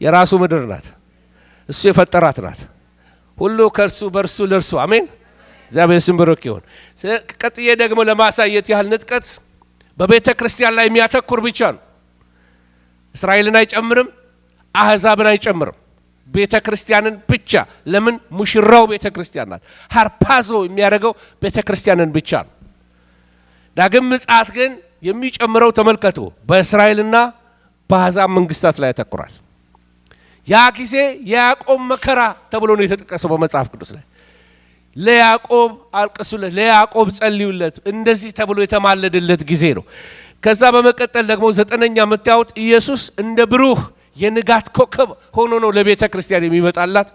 የራሱ ምድር ናት። እሱ የፈጠራት ናት። ሁሉ ከእርሱ በእርሱ ለእርሱ። አሜን። እግዚአብሔር ስም ብሩክ ይሁን። ቀጥዬ ደግሞ ለማሳየት ያህል ንጥቀት በቤተ ክርስቲያን ላይ የሚያተኩር ብቻ ነው። እስራኤልን አይጨምርም፣ አህዛብን አይጨምርም። ቤተ ክርስቲያንን ብቻ። ለምን? ሙሽራው ቤተ ክርስቲያን ናት። ሃርፓዞ የሚያደርገው ቤተ ክርስቲያንን ብቻ ነው። ዳግም ምጽአት ግን የሚጨምረው ተመልከቱ፣ በእስራኤልና በአህዛብ መንግስታት ላይ ያተኩራል። ያ ጊዜ የያዕቆብ መከራ ተብሎ ነው የተጠቀሰው በመጽሐፍ ቅዱስ ላይ። ለያዕቆብ አልቅሱለት፣ ለያዕቆብ ጸልዩለት፣ እንደዚህ ተብሎ የተማለደለት ጊዜ ነው። ከዛ በመቀጠል ደግሞ ዘጠነኛ የምታዩት ኢየሱስ እንደ ብሩህ የንጋት ኮከብ ሆኖ ነው ለቤተ ክርስቲያን የሚመጣላት።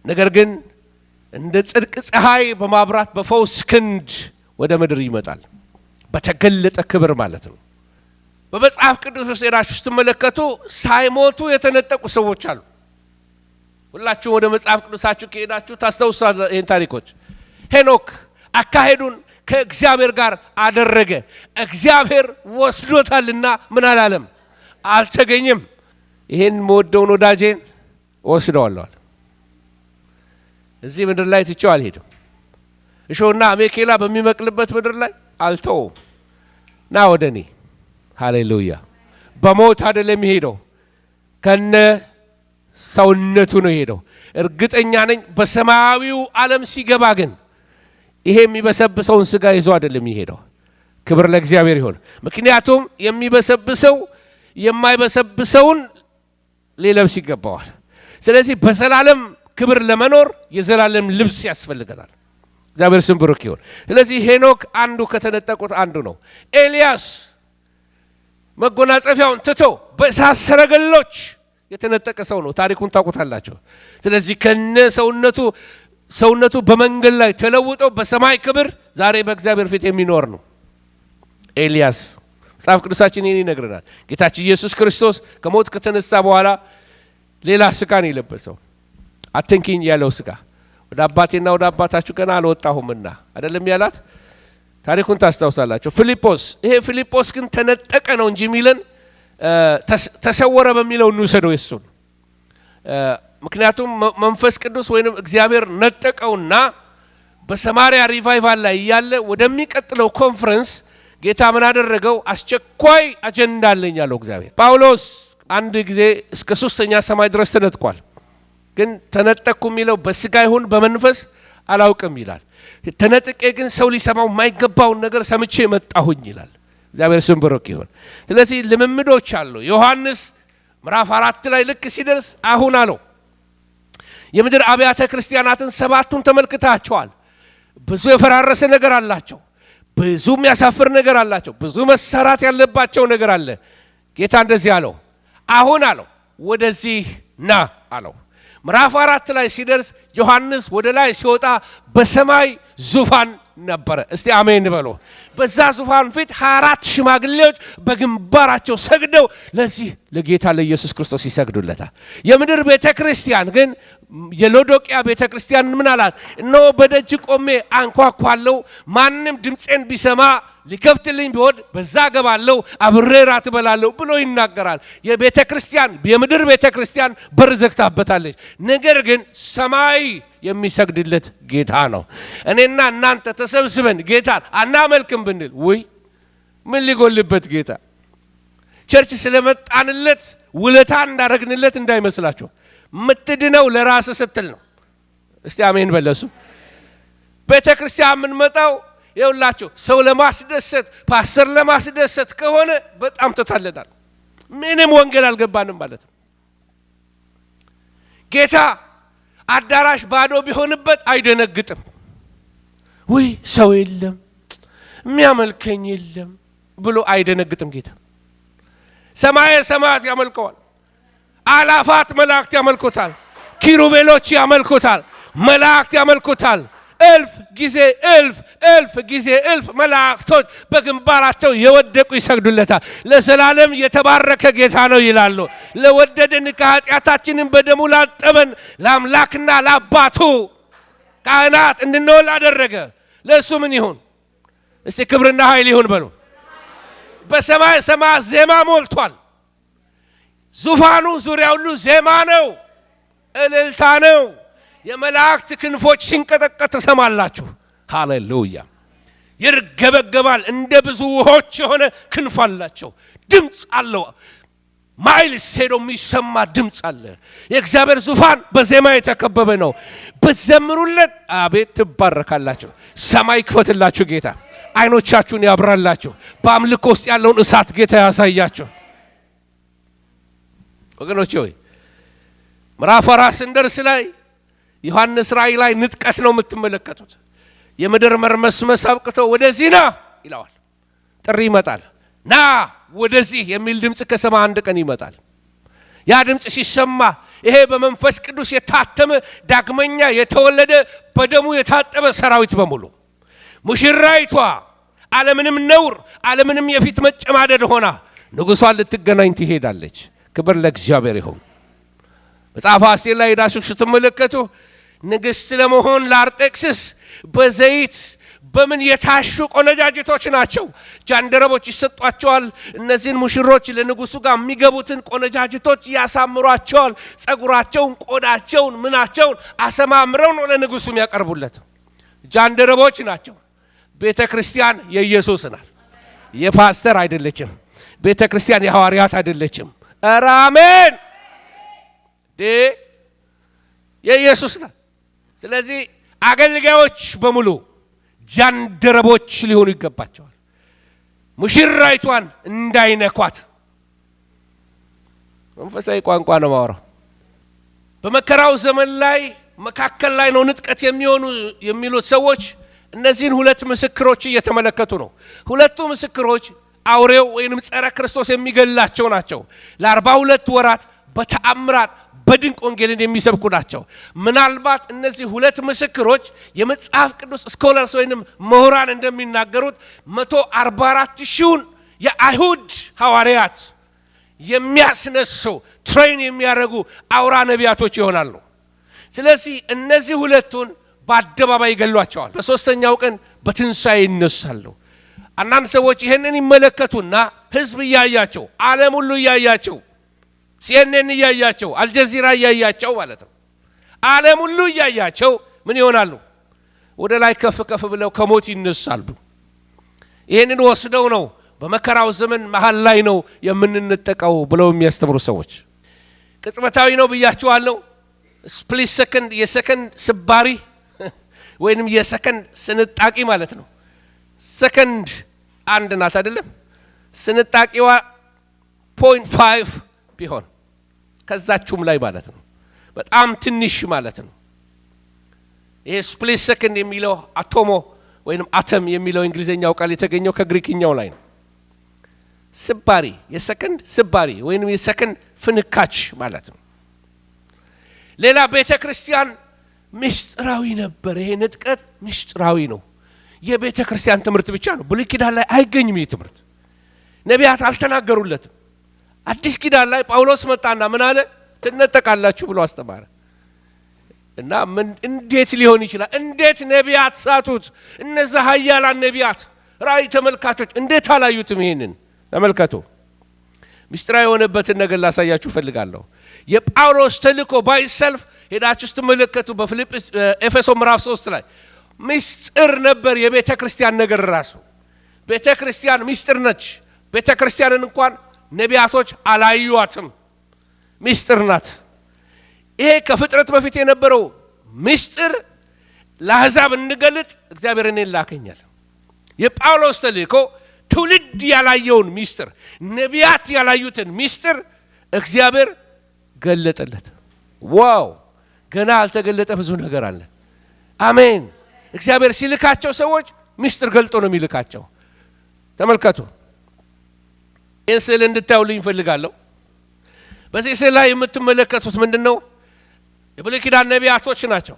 ነገር ግን እንደ ጽድቅ ፀሐይ በማብራት በፈውስ ክንድ ወደ ምድር ይመጣል። በተገለጠ ክብር ማለት ነው። በመጽሐፍ ቅዱስ ውስጥ ሄዳችሁ ስትመለከቱ ሳይሞቱ የተነጠቁ ሰዎች አሉ። ሁላችሁም ወደ መጽሐፍ ቅዱሳችሁ ከሄዳችሁ ታስተውሳላችሁ ይህን ታሪኮች። ሄኖክ አካሄዱን ከእግዚአብሔር ጋር አደረገ፣ እግዚአብሔር ወስዶታልና ምን አላለም? አልተገኘም። ይሄን መወደውን ወዳጄን ወስደዋለሁ። እዚህ ምድር ላይ ትቼው አልሄድም። እሾህና አሜኬላ በሚመቅልበት ምድር ላይ አልተውም። ና ወደ እኔ። ሃሌሉያ። በሞት አይደለም የሚሄደው፣ ከነ ሰውነቱ ነው የሄደው። እርግጠኛ ነኝ በሰማያዊው ዓለም ሲገባ ግን ይሄ የሚበሰብሰውን ስጋ ይዞ አይደለም የሚሄደው። ክብር ለእግዚአብሔር ይሁን። ምክንያቱም የሚበሰብሰው የማይበሰብሰውን ሊለብስ ይገባዋል። ስለዚህ በዘላለም ክብር ለመኖር የዘላለም ልብስ ያስፈልገናል። እግዚአብሔር ስም ብሩክ ይሁን። ስለዚህ ሄኖክ አንዱ ከተነጠቁት አንዱ ነው። ኤልያስ መጎናጸፊያውን ትቶ በእሳት ሰረገሎች የተነጠቀ ሰው ነው። ታሪኩን ታውቁታላችሁ። ስለዚህ ከነ ሰውነቱ በመንገድ ላይ ተለውጦ በሰማይ ክብር ዛሬ በእግዚአብሔር ፊት የሚኖር ነው ኤልያስ። መጽሐፍ ቅዱሳችን ይህን ይነግረናል። ጌታችን ኢየሱስ ክርስቶስ ከሞት ከተነሳ በኋላ ሌላ ስጋ ነው የለበሰው። አትንኪኝ ያለው ስጋ ወደ አባቴና ወደ አባታችሁ ገና አልወጣሁምና አይደለም ያላት። ታሪኩን ታስታውሳላችሁ። ፊልጶስ፣ ይሄ ፊልጶስ ግን ተነጠቀ ነው እንጂ ሚለን ተሰወረ በሚለው እንውሰደው የሱን። ምክንያቱም መንፈስ ቅዱስ ወይንም እግዚአብሔር ነጠቀውና በሰማሪያ ሪቫይቫል ላይ እያለ ወደሚቀጥለው ኮንፈረንስ ጌታ ምን አደረገው? አስቸኳይ አጀንዳ አለኝ ያለው እግዚአብሔር። ጳውሎስ አንድ ጊዜ እስከ 3ኛ ሰማይ ድረስ ተነጥቋል። ግን ተነጠቅኩ የሚለው በስጋ ይሁን በመንፈስ አላውቅም ይላል። ተነጥቄ ግን ሰው ሊሰማው የማይገባውን ነገር ሰምቼ መጣሁኝ ይላል። እግዚአብሔር ስም ብሩክ ይሁን። ስለዚህ ልምምዶች አሉ። ዮሐንስ ምዕራፍ 4 ላይ ልክ ሲደርስ አሁን አለው የምድር አብያተ ክርስቲያናትን 7ቱን ተመልክታቸዋል። ብዙ የፈራረሰ ነገር አላቸው። ብዙ የሚያሳፍር ነገር አላቸው። ብዙ መሰራት ያለባቸው ነገር አለ። ጌታ እንደዚህ አለው፣ አሁን አለው ወደዚህ ና አለው። ምዕራፍ 4 ላይ ሲደርስ ዮሐንስ ወደ ላይ ሲወጣ በሰማይ ዙፋን ነበረ። እስቲ አሜን በሉ። በዛ ዙፋን ፊት 24 ሽማግሌዎች በግንባራቸው ሰግደው ለዚህ ለጌታ ለኢየሱስ ክርስቶስ ይሰግዱለታል። የምድር ቤተክርስቲያን ግን የሎዶቅያ ቤተክርስቲያን ምን አላት? እነሆ በደጅ ቆሜ አንኳኳለሁ፣ ማንም ድምፄን ቢሰማ ሊከፍትልኝ ቢወድ በዛ ገባለሁ፣ አብሬ ራት እበላለሁ ብሎ ይናገራል። የቤተክርስቲያን የምድር ቤተክርስቲያን በር ዘግታበታለች። ነገር ግን ሰማይ የሚሰግድለት ጌታ ነው። እኔና እናንተ ተሰብስበን ጌታን አናመልክም ብንል ወይ ምን ሊጎልበት ጌታ? ቸርች ስለመጣንለት ውለታ እንዳረግንለት እንዳይመስላችሁ። ምትድነው ለራስ ስትል ነው። እስቲ አሜን በለሱ። ቤተክርስቲያን የምንመጣው ይኸውላችሁ ሰው ለማስደሰት ፓስተር ለማስደሰት ከሆነ በጣም ተታለናል። ምንም ወንጌል አልገባንም ማለት ነው። ጌታ አዳራሽ ባዶ ቢሆንበት አይደነግጥም። ወይ ሰው የለም የሚያመልከኝ የለም ብሎ አይደነግጥም ጌታ። ሰማየ ሰማያት ያመልከዋል። አላፋት መላእክት ያመልኩታል። ኪሩቤሎች ያመልኩታል። መላእክት ያመልኩታል። እልፍ ጊዜ እልፍ መላእክቶች በግንባራቸው የወደቁ ይሰግዱለታል። ለዘላለም የተባረከ ጌታ ነው ይላሉ። ለወደደን ከኃጢአታችንን በደሙ ላጠበን ለአምላክና ለአባቱ ካህናት እንድንሆን አደረገ። ለእሱ ምን ይሁን እስቲ? ክብርና ኃይል ይሁን በሉ። በሰማይ ሰማያት ዜማ ሞልቷል። ዙፋኑ ዙሪያ ሁሉ ዜማ ነው፣ እልልታ ነው። የመላእክት ክንፎች ሲንቀጠቀጥ ተሰማላችሁ። ሃሌሉያ! ይርገበገባል። እንደ ብዙ ውሆች የሆነ ክንፍ አላቸው። ድምፅ አለው። ማይልስ ሄዶ የሚሰማ ድምፅ አለ። የእግዚአብሔር ዙፋን በዜማ የተከበበ ነው። በዘምሩለት አቤት ትባረካላችሁ። ሰማይ ክፈትላችሁ ጌታ። አይኖቻችሁን ያብራላችሁ። በአምልኮ ውስጥ ያለውን እሳት ጌታ ያሳያችሁ። ወገኖቼ ሆይ ምዕራፍ 4 ስንደርስ ላይ ዮሐንስ ራእይ ላይ ንጥቀት ነው የምትመለከቱት። የምድር መርመስመስ አብቅቶ ወደዚህ ና ይለዋል። ጥሪ ይመጣል። ና ወደዚህ የሚል ድምፅ ከሰማይ አንድ ቀን ይመጣል። ያ ድምፅ ሲሰማ ይሄ በመንፈስ ቅዱስ የታተመ ዳግመኛ የተወለደ በደሙ የታጠበ ሰራዊት በሙሉ ሙሽራይቷ ዓለምንም ነውር ዓለምንም የፊት መጨማደድ ሆና ንጉሷን ልትገናኝ ትሄዳለች። ክብር ለእግዚአብሔር ይሁን። መጽሐፈ አስቴር ላይ ዳሽክ ስትመለከቱ ንግሥት ለመሆን ለአርጤክስስ በዘይት በምን የታሹ ቆነጃጅቶች ናቸው። ጃንደረቦች ይሰጧቸዋል። እነዚህን ሙሽሮች ለንጉሱ ጋር የሚገቡትን ቆነጃጅቶች ያሳምሯቸዋል። ጸጉራቸውን፣ ቆዳቸውን፣ ምናቸውን አሰማምረው ነው ለንጉሱ የሚያቀርቡለት። ጃንደረቦች ናቸው። ቤተ ክርስቲያን የኢየሱስ ናት፣ የፓስተር አይደለችም። ቤተ ክርስቲያን የሐዋርያት አይደለችም። ኧረ አሜን! የኢየሱስ ናት። ስለዚህ አገልጋዮች በሙሉ ጃንደረቦች ሊሆኑ ይገባቸዋል። ሙሽራይቷን እንዳይነኳት። መንፈሳዊ ቋንቋ ነው ማወራው። በመከራው ዘመን ላይ መካከል ላይ ነው ንጥቀት የሚሉት ሰዎች እነዚህን ሁለት ምስክሮች እየተመለከቱ ነው። ሁለቱ ምስክሮች አውሬው ወይንም ጸረ ክርስቶስ የሚገላቸው ናቸው። ለ42 ወራት በተአምራት በድንቅ ወንጌልን የሚሰብኩ ናቸው። ምናልባት እነዚህ ሁለት ምስክሮች የመጽሐፍ ቅዱስ ስኮላርስ ወይንም ምሁራን እንደሚናገሩት 144,000 የአይሁድ ሐዋርያት የሚያስነሱ ትሬን የሚያደርጉ አውራ ነቢያቶች ይሆናሉ። ስለዚህ እነዚህ ሁለቱን በአደባባይ ይገሏቸዋል። በሶስተኛው ቀን በትንሣኤ ይነሳሉ። አንዳንድ ሰዎች ይህንን ይመለከቱና ህዝብ እያያቸው፣ ዓለም ሁሉ እያያቸው፣ ሲኤንኤን እያያቸው፣ አልጀዚራ እያያቸው ማለት ነው። ዓለም ሁሉ እያያቸው ምን ይሆናሉ? ወደ ላይ ከፍ ከፍ ብለው ከሞት ይነሳሉ። ይህንን ወስደው ነው በመከራው ዘመን መሃል ላይ ነው የምንነጠቀው ብለው የሚያስተምሩ ሰዎች። ቅጽበታዊ ነው ብያችኋለሁ። ስፕሊት ሰከንድ፣ የሰከንድ ስባሪ ወይንም የሰከንድ ስንጣቂ ማለት ነው። ሰከንድ አንድ ናት አይደለም? ስንጣቂዋ 0.5 ቢሆን ከዛችሁም ላይ ማለት ነው። በጣም ትንሽ ማለት ነው። ይሄ ስፕሊት ሰከንድ የሚለው አቶሞ ወይንም አተም የሚለው እንግሊዘኛው ቃል የተገኘው ከግሪክኛው ላይ ነው። ስባሪ የሰከንድ ስባሪ ወይንም የሰከንድ ፍንካች ማለት ነው። ሌላ ቤተ ክርስቲያን ምስጢራዊ ነበር። ይሄ ንጥቀት ምስጢራዊ ነው። የቤተ ክርስቲያን ትምህርት ብቻ ነው። ብሉይ ኪዳን ላይ አይገኝም። ይህ ትምህርት ነቢያት አልተናገሩለትም። አዲስ ኪዳን ላይ ጳውሎስ መጣና ምን አለ? ትነጠቃላችሁ ብሎ አስተማረ። እና ምን እንዴት ሊሆን ይችላል? እንዴት ነቢያት ሳቱት? እነዛ ኃያላን ነቢያት ራእይ ተመልካቾች እንዴት አላዩትም? ይሄንን ተመልከቱ። ምስጢራዊ የሆነበትን ነገር ላሳያችሁ ፈልጋለሁ። የጳውሎስ ተልእኮ ባይሰልፍ ሄዳችሁ ስትመለከቱ በፊልጵስ ኤፌሶ ምዕራፍ 3 ላይ ምስጢር ነበር። የቤተ ክርስቲያን ነገር ራሱ ቤተ ክርስቲያን ምስጢር ነች። ቤተ ክርስቲያንን እንኳን ነቢያቶች አላዩዋትም። ምስጢር ናት። ይሄ ከፍጥረት በፊት የነበረው ምስጢር ለአሕዛብ እንገልጥ እግዚአብሔር እኔን ላከኛል። የጳውሎስ ተልእኮ ትውልድ ያላየውን ምስጢር፣ ነቢያት ያላዩትን ምስጢር እግዚአብሔር ገለጠለት። ዋው! ገና አልተገለጠ ብዙ ነገር አለ። አሜን። እግዚአብሔር ሲልካቸው ሰዎች ምስጢር ገልጦ ነው የሚልካቸው። ተመልከቱ። ይህን ስዕል እንድታዩልኝ እፈልጋለሁ። በዚህ ስዕል ላይ የምትመለከቱት ምንድን ነው? የብሉይ ኪዳን ነቢያቶች ናቸው።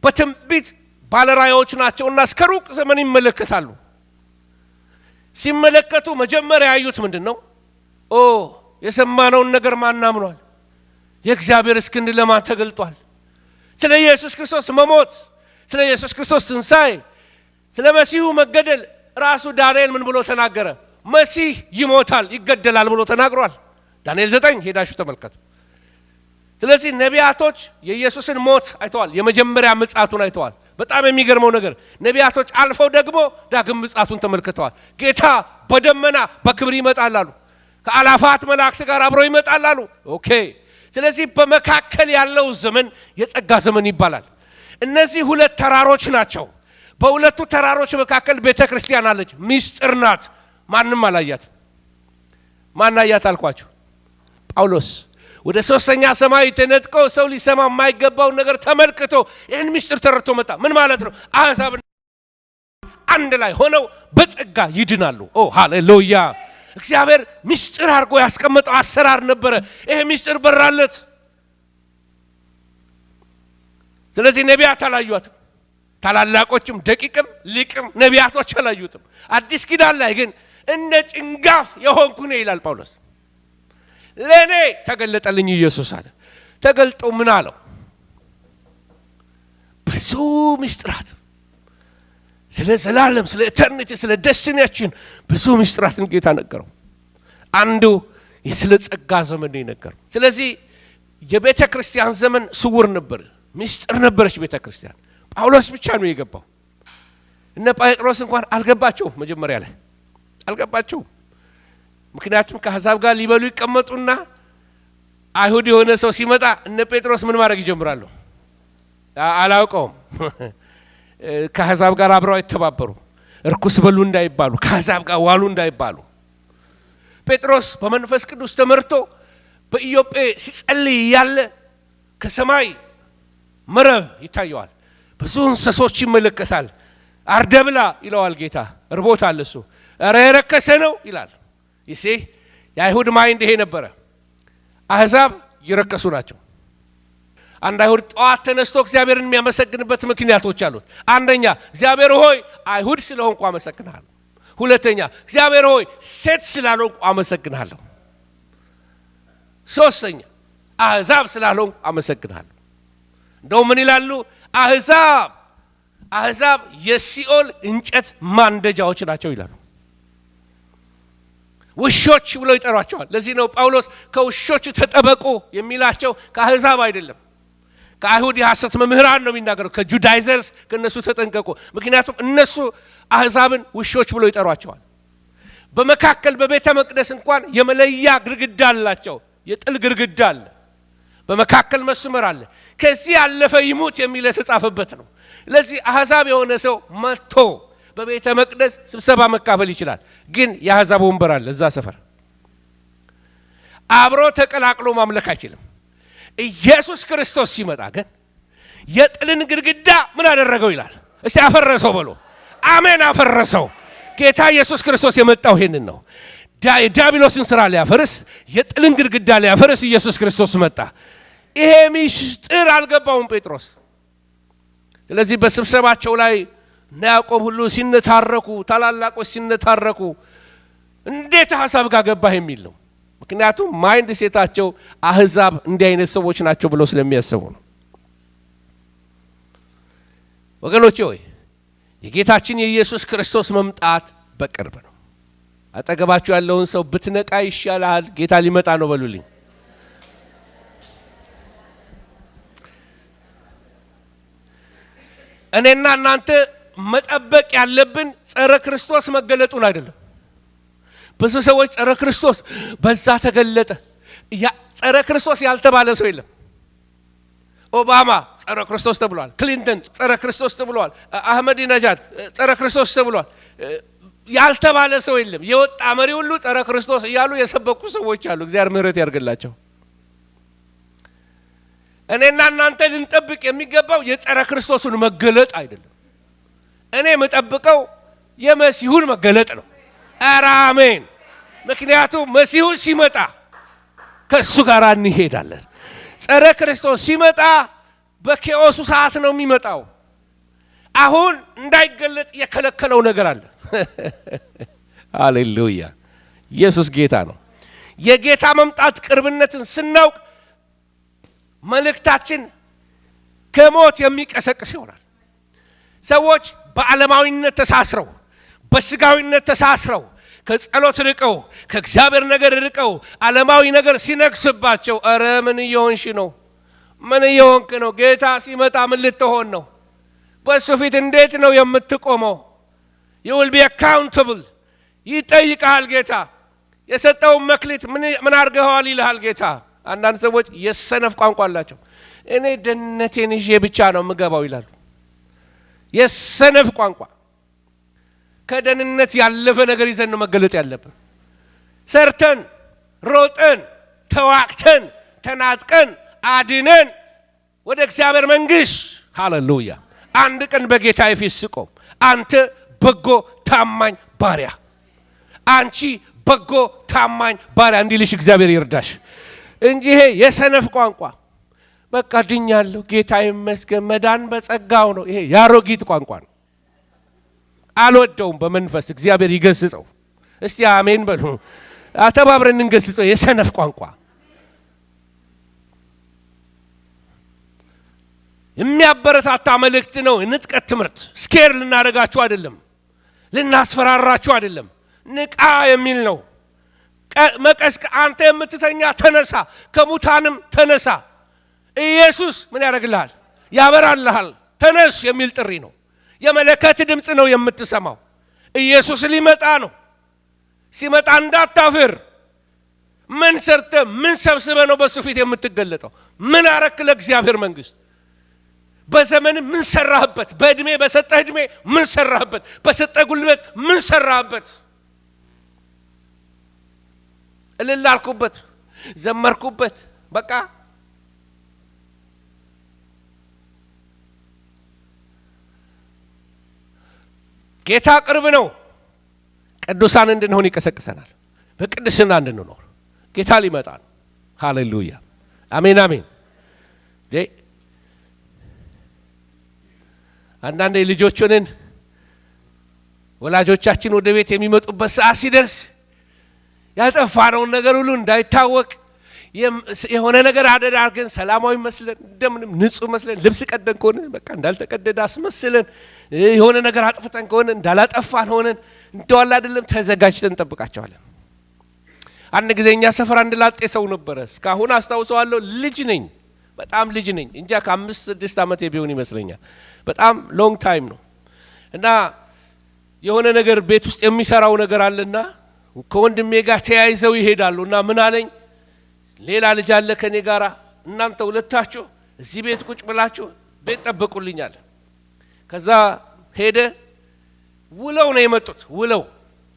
በትንቢት ባለራእዮች ናቸውና እስከ ሩቅ ዘመን ይመለከታሉ። ሲመለከቱ መጀመሪያ ያዩት ምንድን ነው? የሰማነውን ነገር ማን አምኗል? የእግዚአብሔር እስክንድ ለማን ተገልጧል? ስለ ኢየሱስ ክርስቶስ መሞት፣ ስለ ኢየሱስ ክርስቶስ ትንሣኤ፣ ስለ መሲሁ መገደል ራሱ ዳንኤል ምን ብሎ ተናገረ? መሲህ ይሞታል ይገደላል ብሎ ተናግሯል። ዳንኤል 9 ሄዳችሁ ተመልከቱ። ስለዚህ ነቢያቶች የኢየሱስን ሞት አይተዋል። የመጀመሪያ ምጽአቱን አይተዋል። በጣም የሚገርመው ነገር ነቢያቶች አልፈው ደግሞ ዳግም ምጽአቱን ተመልክተዋል። ጌታ በደመና በክብር ይመጣል አሉ። ከአላፋት መላእክት ጋር አብሮ ይመጣል አሉ። ኦኬ። ስለዚህ በመካከል ያለው ዘመን የጸጋ ዘመን ይባላል። እነዚህ ሁለት ተራሮች ናቸው። በሁለቱ ተራሮች መካከል ቤተ ክርስቲያን አለች። ምስጢር ናት። ማንም አላያት። ማን አያት አልኳችሁ? ጳውሎስ ወደ ሶስተኛ ሰማይ ተነጥቆ ሰው ሊሰማ የማይገባውን ነገር ተመልክቶ ይህን ምስጢር ተረድቶ መጣ። ምን ማለት ነው? አሕዛብ አንድ ላይ ሆነው በጸጋ ይድናሉ። ሃሌሉያ! እግዚአብሔር ምስጢር አድርጎ ያስቀመጠው አሰራር ነበረ። ይሄ ምስጢር በራለት። ስለዚህ ነቢያት አላዩትም። ታላላቆችም ደቂቅም ሊቅም ነቢያቶች አላዩትም። አዲስ ኪዳን ላይ ግን እንደ ጭንጋፍ የሆንኩ ነኝ ይላል ጳውሎስ። ለእኔ ተገለጠልኝ ኢየሱስ አለ። ተገልጦ ምን አለው? ብዙ ምስጢራት ስለ ዘላለም፣ ስለ ኢተርኒቲ፣ ስለ ደስቲኒያችን ብዙ ምስጢራትን ጌታ ነገረው። አንዱ ስለ ጸጋ ዘመን ነው የነገረው። ስለዚህ የቤተ ክርስቲያን ዘመን ስውር ነበር፣ ምስጢር ነበረች ቤተ ክርስቲያን። ጳውሎስ ብቻ ነው የገባው። እነ ጴጥሮስ እንኳን አልገባቸውም። መጀመሪያ ላይ አልገባቸውም። ምክንያቱም ከአሕዛብ ጋር ሊበሉ ይቀመጡና አይሁድ የሆነ ሰው ሲመጣ እነ ጴጥሮስ ምን ማድረግ ይጀምራሉ? አላውቀውም። ከአሕዛብ ጋር አብረው አይተባበሩ፣ እርኩስ በሉ እንዳይባሉ፣ ከአሕዛብ ጋር ዋሉ እንዳይባሉ። ጴጥሮስ በመንፈስ ቅዱስ ተመርቶ በኢዮጴ ሲጸልይ ያለ ከሰማይ መረብ ይታየዋል። ብዙ እንስሶች ይመለከታል። አርደብላ ይለዋል ጌታ። እርቦታል እሱ። ኧረ የረከሰ ነው ይላል። ይሴ የአይሁድ ማይንድ ይሄ ነበረ። አሕዛብ ይረከሱ ናቸው። አንድ አይሁድ ጠዋት ተነስቶ እግዚአብሔርን የሚያመሰግንበት ምክንያቶች አሉት። አንደኛ እግዚአብሔር ሆይ አይሁድ ስለሆንኩ አመሰግንሃለሁ። ሁለተኛ እግዚአብሔር ሆይ ሴት ስላልሆንኩ አመሰግንሃለሁ። ሶስተኛ አሕዛብ ስላልሆንኩ አመሰግንሃለሁ። እንደው ምን ይላሉ? አሕዛብ የሲኦል እንጨት ማንደጃዎች ናቸው ይላሉ። ውሾች ብለው ይጠሯቸዋል። ለዚህ ነው ጳውሎስ ከውሾች ተጠበቁ የሚላቸው። ከአሕዛብ አይደለም፣ ከአይሁድ የሐሰት መምህራን ነው የሚናገረው። ከጁዳይዘርስ ከነሱ ተጠንቀቁ። ምክንያቱም እነሱ አሕዛብን ውሾች ብለው ይጠሯቸዋል። በመካከል በቤተ መቅደስ እንኳን የመለያ ግድግዳ አላቸው። የጥል ግድግዳ አለ። በመካከል መስመር አለ። ከዚህ ያለፈ ይሙት የሚል የተጻፈበት ነው። ለዚህ አሕዛብ የሆነ ሰው መጥቶ በቤተ መቅደስ ስብሰባ መካፈል ይችላል። ግን የአሕዛብ ወንበር አለ እዛ ሰፈር። አብሮ ተቀላቅሎ ማምለክ አይችልም። ኢየሱስ ክርስቶስ ሲመጣ ግን የጥልን ግድግዳ ምን አደረገው ይላል። እስቲ አፈረሰው በሉ። አሜን፣ አፈረሰው። ጌታ ኢየሱስ ክርስቶስ የመጣው ይሄንን ነው። ዲያብሎስን ስራ ሊያፈርስ፣ የጥልን ግድግዳ ሊያፈርስ ኢየሱስ ክርስቶስ መጣ። ይሄ ምስጢር አልገባውም ጴጥሮስ። ስለዚህ በስብሰባቸው ላይ እና ያዕቆብ ሁሉ ሲነታረኩ፣ ታላላቆች ሲነታረኩ እንዴት ሐሳብ ጋር ገባህ የሚል ነው። ምክንያቱም ማይንድ ሴታቸው አህዛብ እንዲህ አይነት ሰዎች ናቸው ብለው ስለሚያስቡ ነው። ወገኖቼ ሆይ የጌታችን የኢየሱስ ክርስቶስ መምጣት በቅርብ ነው። አጠገባችሁ ያለውን ሰው ብትነቃ ይሻላል፣ ጌታ ሊመጣ ነው በሉልኝ። እኔና እናንተ መጠበቅ ያለብን ጸረ ክርስቶስ መገለጡን አይደለም። ብዙ ሰዎች ጸረ ክርስቶስ በዛ ተገለጠ። ጸረ ክርስቶስ ያልተባለ ሰው የለም። ኦባማ ጸረ ክርስቶስ ተብሏል። ክሊንተን ጸረ ክርስቶስ ተብሏል። አህመዲነጃድ ጸረ ክርስቶስ ተብሏል። ያልተባለ ሰው የለም። የወጣ መሪ ሁሉ ጸረ ክርስቶስ እያሉ የሰበኩ ሰዎች አሉ። እግዚአብሔር ምሕረት ያርግላቸው። እኔና እናንተ ልንጠብቅ የሚገባው የጸረ ክርስቶስን መገለጥ አይደለም። እኔ የምጠብቀው የመሲሁን መገለጥ ነው። አሜን። ምክንያቱም መሲሁ ሲመጣ ከሱ ጋር እንሄዳለን። ጸረ ክርስቶስ ሲመጣ በኬኦሱ ሰዓት ነው የሚመጣው። አሁን እንዳይገለጥ የከለከለው ነገር አለ። ሃሌሉያ! ኢየሱስ ጌታ ነው። የጌታ መምጣት ቅርብነትን ስናውቅ መልእክታችን ከሞት የሚቀሰቅስ ይሆናል። ሰዎች በዓለማዊነት ተሳስረው፣ በስጋዊነት ተሳስረው፣ ከጸሎት ርቀው፣ ከእግዚአብሔር ነገር ርቀው ዓለማዊ ነገር ሲነግስባቸው፣ አረ ምን እየሆንሽ ነው? ምን እየሆንክ ነው? ጌታ ሲመጣ ምን ልትሆን ነው? በሱ ፊት እንዴት ነው የምትቆመው? you will be accountable። ይጠይቃል ጌታ። የሰጠውን መክሊት ምን አርገዋል ይልሃል ጌታ። አንዳንድ ሰዎች የሰነፍ ቋንቋ አላቸው። እኔ ደህንነቴን ይዤ ብቻ ነው የምገባው ይላሉ። የሰነፍ ቋንቋ። ከደህንነት ያለፈ ነገር ይዘን ነው መገለጥ ያለብን። ሰርተን፣ ሮጠን፣ ተዋቅተን፣ ተናጥቀን፣ አድነን ወደ እግዚአብሔር መንግሥት ሃሌሉያ አንድ ቀን በጌታ ፊት ስቆም አንተ በጎ ታማኝ ባሪያ፣ አንቺ በጎ ታማኝ ባሪያ እንዲልሽ እግዚአብሔር ይርዳሽ እንጂ ይሄ የሰነፍ ቋንቋ በቃ ድኛለሁ ጌታ ይመስገን መዳን በጸጋው ነው። ይሄ ያሮጊት ቋንቋ ነው። አልወደውም። በመንፈስ እግዚአብሔር ይገስጸው። እስቲ አሜን በሉ። አተባብረን እንገስጸው። የሰነፍ ቋንቋ የሚያበረታታ መልእክት ነው። ንጥቀት ትምህርት ስኬር ልናደርጋችሁ አይደለም፣ ልናስፈራራችሁ አይደለም። ንቃ የሚል ነው። መቀስቀ አንተ የምትተኛ ተነሳ፣ ከሙታንም ተነሳ። ኢየሱስ ምን ያደርግልሃል? ያበራልሃል። ተነስ የሚል ጥሪ ነው። የመለከት ድምጽ ነው የምትሰማው። ኢየሱስ ሊመጣ ነው። ሲመጣ እንዳታፍር። ምን ሰርተ ምን ሰብስበ ነው በሱ ፊት የምትገለጠው? ምን አረክ ለእግዚአብሔር መንግሥት? በዘመን ምን ሰራህበት? በእድሜ በሰጠህ እድሜ ምን ሰራህበት? በሰጠህ ጉልበት ምን ሰራህበት? እልል አልኩበት፣ ዘመርኩበት። በቃ ጌታ ቅርብ ነው። ቅዱሳን እንድንሆን ይቀሰቅሰናል። በቅድስና እንድንኖር ጌታ ሊመጣ ነው። ሃሌሉያ አሜን አሜን። አንዳንዴ ልጆች ሆነን ወላጆቻችን ወደ ቤት የሚመጡበት ሰዓት ሲደርስ ያጠፋነውን ነገር ሁሉ እንዳይታወቅ የሆነ ነገር አደረግን ሰላማዊ መስለን እንደምንም ንጹህ መስለን ልብስ ቀደን ከሆነ በቃ እንዳልተቀደደ አስመስለን የሆነ ነገር አጥፍተን ከሆነ እንዳላጠፋን ሆነን እንደዋላ አይደለም ተዘጋጅተን እንጠብቃቸዋለን። አንድ ጊዜኛ ሰፈር አንድ ላጤ ሰው ነበረ። እስካሁን አስታውሰዋለሁ። ልጅ ነኝ፣ በጣም ልጅ ነኝ። እንጃ ከ5-6 ዓመት ቢሆን ይመስለኛል። በጣም ሎንግ ታይም ነው። እና የሆነ ነገር ቤት ውስጥ የሚሰራው ነገር አለና ከወንድሜ ጋር ተያይዘው ይሄዳሉ። እና ምን አለኝ፣ ሌላ ልጅ አለ ከኔ ጋር፣ እናንተ ሁለታችሁ እዚህ ቤት ቁጭ ብላችሁ ቤት ጠብቁልኛል። ከዛ ሄደ። ውለው ነው የመጡት። ውለው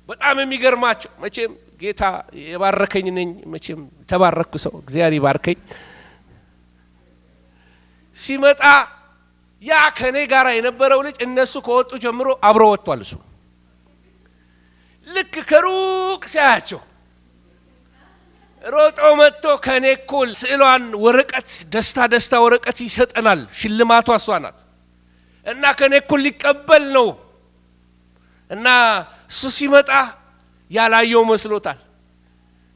በጣም የሚገርማቸው መቼም ጌታ የባረከኝ ነኝ። መቼም ተባረኩ ሰው እግዚአብሔር ይባርከኝ። ሲመጣ ያ ከኔ ጋር የነበረው ልጅ እነሱ ከወጡ ጀምሮ አብሮ ወጥቷል። እሱ ልክ ከሩቅ ሲያያቸው ሮጦ መጥቶ ከኔ እኩል ስዕሏን ወረቀት ደስታ ወረቀት ይሰጠናል። ሽልማቷ እሷ ናት እና ከኔ እኩል ሊቀበል ነው እና እሱ ሲመጣ ያላየው መስሎታል።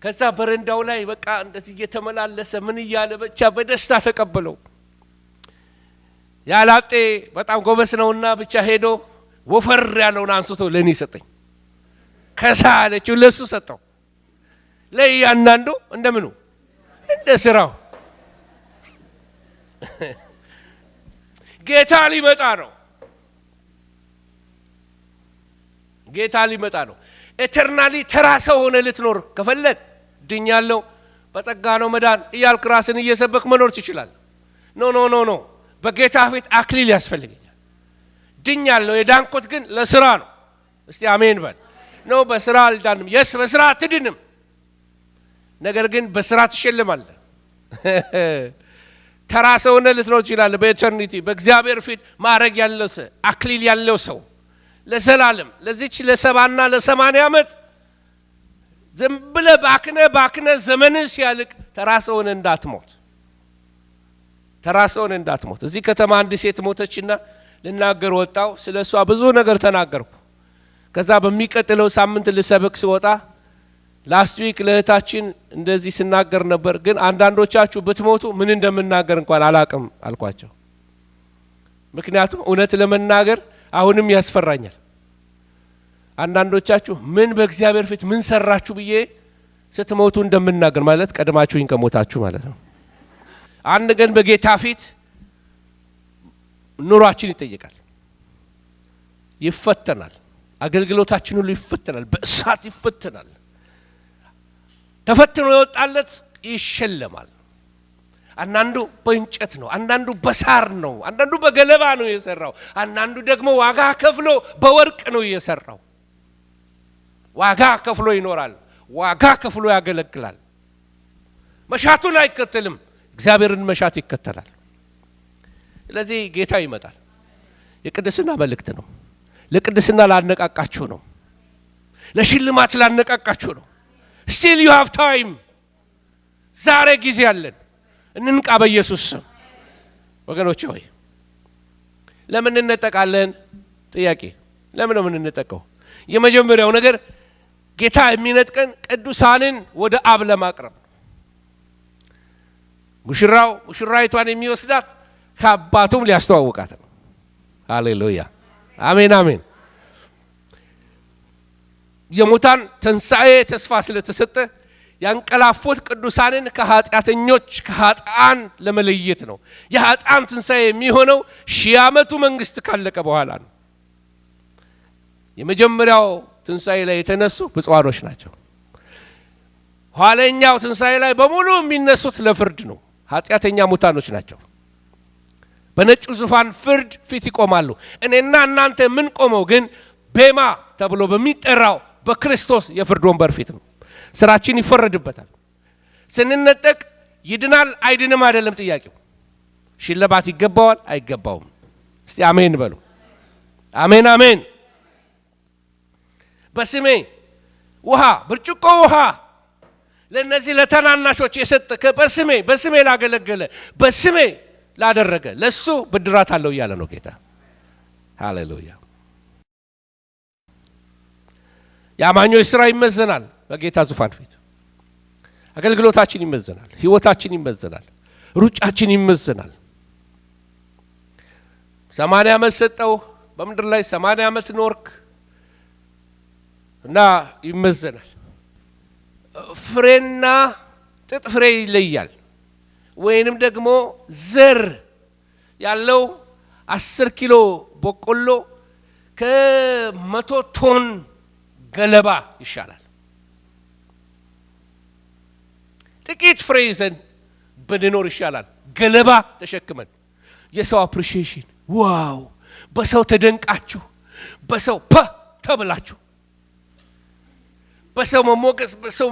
ከዛ በረንዳው ላይ በቃ እንደዚህ እየተመላለሰ ምን እያለ ብቻ በደስታ ተቀበለው። ያላጤ በጣም ጎበስ ነውና ብቻ ሄዶ ወፈር ያለውን አንስቶ ለኔ ሰጠኝ። ከዛ አለችው ለሱ ሰጠው። ለያንዳንዱ እንደምኑ እንደ ስራው። ጌታ ሊመጣ ነው። ጌታ ሊመጣ ነው። ኤተርናሊ ተራሰው ሆነ ልትኖር ከፈለግ ድኛለሁ በጸጋ ነው መዳን እያልክ ራስን እየሰበክ መኖር ትችላለህ። ኖ በጌታ ፊት አክሊል ያስፈልገኛል። ድኛለሁ የዳንኩት ግን ለስራ ነው። እስቲ አሜን በል። ነው በስራ አልዳንም። የስ በስራ አትድንም፣ ነገር ግን በስራ ትሸልማለህ። ተራሰው ሆነ ልትኖር ትችላለህ። በኤተርኒቲ በእግዚአብሔር ፊት ማዕረግ ያለው ሰው አክሊል ያለው ሰው ለዘላለም ለዚች ለ70 ለ80 ዓመት ዝም ብለህ ባክነ ዘመን ሲያልቅ ተራሰውን እንዳትሞት። እዚህ ከተማ አንድ ሴት ሞተችና ልናገር ወጣው። ስለሷ ብዙ ነገር ተናገርኩ። ከዛ በሚቀጥለው ሳምንት ልሰብክ ስወጣ ላስት ዊክ ለእህታችን እንደዚህ ስናገር ነበር፣ ግን አንዳንዶቻችሁ ብትሞቱ ምን እንደምናገር እንኳን አላቅም አልኳቸው። ምክንያቱም እውነት ለመናገር አሁንም ያስፈራኛል። አንዳንዶቻችሁ ምን በእግዚአብሔር ፊት ምን ሰራችሁ ብዬ ስትሞቱ እንደምናገር ማለት ቀድማችሁኝ ከሞታችሁ ማለት ነው። አንድ ቀን በጌታ ፊት ኑሯችን ይጠየቃል፣ ይፈተናል። አገልግሎታችን ሁሉ ይፈተናል፣ በእሳት ይፈተናል። ተፈትኖ የወጣለት ይሸለማል። አንዳንዱ በእንጨት ነው፣ አንዳንዱ በሳር ነው፣ አንዳንዱ በገለባ ነው የሰራው፣ አንዳንዱ ደግሞ ዋጋ ከፍሎ በወርቅ ነው የሰራው። ዋጋ ከፍሎ ይኖራል፣ ዋጋ ከፍሎ ያገለግላል። መሻቱን አይከተልም፣ እግዚአብሔርን መሻት ይከተላል። ስለዚህ ጌታ ይመጣል። የቅድስና መልእክት ነው። ለቅድስና ላነቃቃችሁ ነው፣ ለሽልማት ላነቃቃችሁ ነው። still you have time። ዛሬ ጊዜ አለን። እንንቃ በኢየሱስ ስም። ወገኖች ሆይ ለምን እንነጠቃለን? ጥያቄ ለምን ነው የምንነጠቀው? የመጀመሪያው ነገር ጌታ የሚነጥቀን ቅዱሳንን ወደ አብ ለማቅረብ። ሙሽራይቷን የሚወስዳት ከአባቱም ሊያስተዋውቃት ነው። ሃሌሉያ አሜን አሜን። የሙታን ትንሣኤ ተስፋ ስለተሰጠ ያንቀላፉት ቅዱሳንን ከኃጢአተኞች ከኃጥአን ለመለየት ነው። የኃጥአን ትንሣኤ የሚሆነው 1000 ዓመቱ መንግስት ካለቀ በኋላ ነው። የመጀመሪያው ትንሣኤ ላይ የተነሱ ብፁዓኖች ናቸው። ኋለኛው ትንሣኤ ላይ በሙሉ የሚነሱት ለፍርድ ነው። ኃጢአተኛ ሙታኖች ናቸው። በነጩ ዙፋን ፍርድ ፊት ይቆማሉ። እኔና እናንተ ምን ቆመው ግን ቤማ ተብሎ በሚጠራው በክርስቶስ የፍርድ ወንበር ፊት ነው። ስራችን ይፈረድበታል። ስንነጠቅ ይድናል አይድንም አይደለም ጥያቄው። ሽልማት ይገባዋል አይገባውም? እስቲ አሜን በሉ። አሜን አሜን። በስሜ ውሃ ብርጭቆ ውሃ ለነዚህ ለተናናሾች የሰጠ በስሜ ላገለገለ በስሜ ላደረገ ለሱ ብድራት አለው እያለ ነው ጌታ። ሃሌሉያ። የአማኞች ስራ ይመዘናል በጌታ ዙፋን ፊት። አገልግሎታችን ይመዘናል፣ ህይወታችን ይመዘናል፣ ሩጫችን ይመዘናል። 80 ዓመት ሰጠው በምድር ላይ 80 ዓመት ኖርክ እና ይመዘናል። ፍሬና ጥጥ ፍሬ ይለያል። ወይንም ደግሞ ዘር ያለው 10 ኪሎ በቆሎ ከ100 ቶን ገለባ ይሻላል። ጥቂት ፍሬ ይዘን ብንኖር ይሻላል ገለባ ተሸክመን። የሰው አፕሪሺዬሽን ዋው፣ በሰው ተደንቃችሁ፣ በሰው ተብላችሁ፣ በሰው መሞገስ፣ በሰው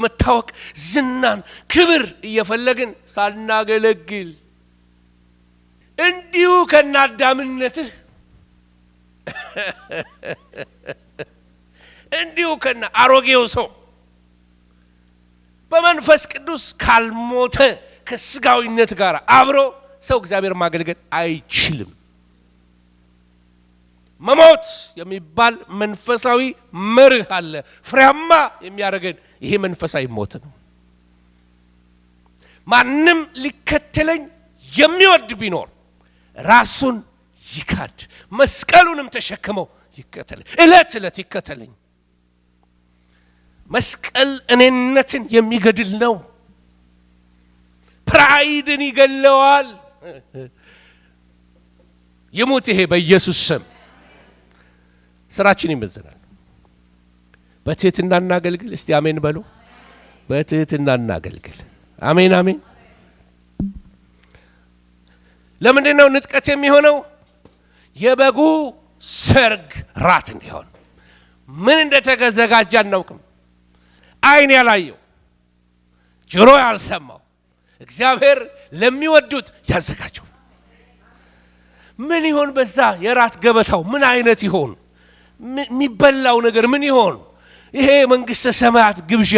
መታወቅ፣ ዝናን፣ ክብር እየፈለግን ሳናገለግል እንዲሁ ከናዳምነትህ እንዲሁ ከና አሮጌው ሰው በመንፈስ ቅዱስ ካልሞተ ከስጋዊነት ጋር አብሮ ሰው እግዚአብሔር ማገልገል አይችልም። መሞት የሚባል መንፈሳዊ መርህ አለ። ፍሬያማ የሚያደርገን ይሄ መንፈሳዊ ሞት ነው። ማንም ሊከተለኝ የሚወድ ቢኖር ራሱን ይካድ፣ መስቀሉንም ተሸክመው ይከተለኝ። እለት እለት ይከተለኝ። መስቀል እኔነትን የሚገድል ነው። ፕራይድን ይገለዋል። ይሙት ይሄ በኢየሱስ ስም። ስራችን ይመዘናል። በትህትና እናገልግል። እስቲ አሜን በሉ። በትህትና እናገልግል። አሜን አሜን። ለምንድን ነው ንጥቀት የሚሆነው? የበጉ ሰርግ ራት እንዲሆን። ምን እንደተዘጋጀ አናውቅም። አይን ያላየው ጆሮ ያልሰማው እግዚአብሔር ለሚወዱት ያዘጋጀው ምን ይሆን? በዛ የራት ገበታው ምን አይነት ይሆን? የሚበላው ነገር ምን ይሆን? ይሄ መንግስተ ሰማያት ግብዣ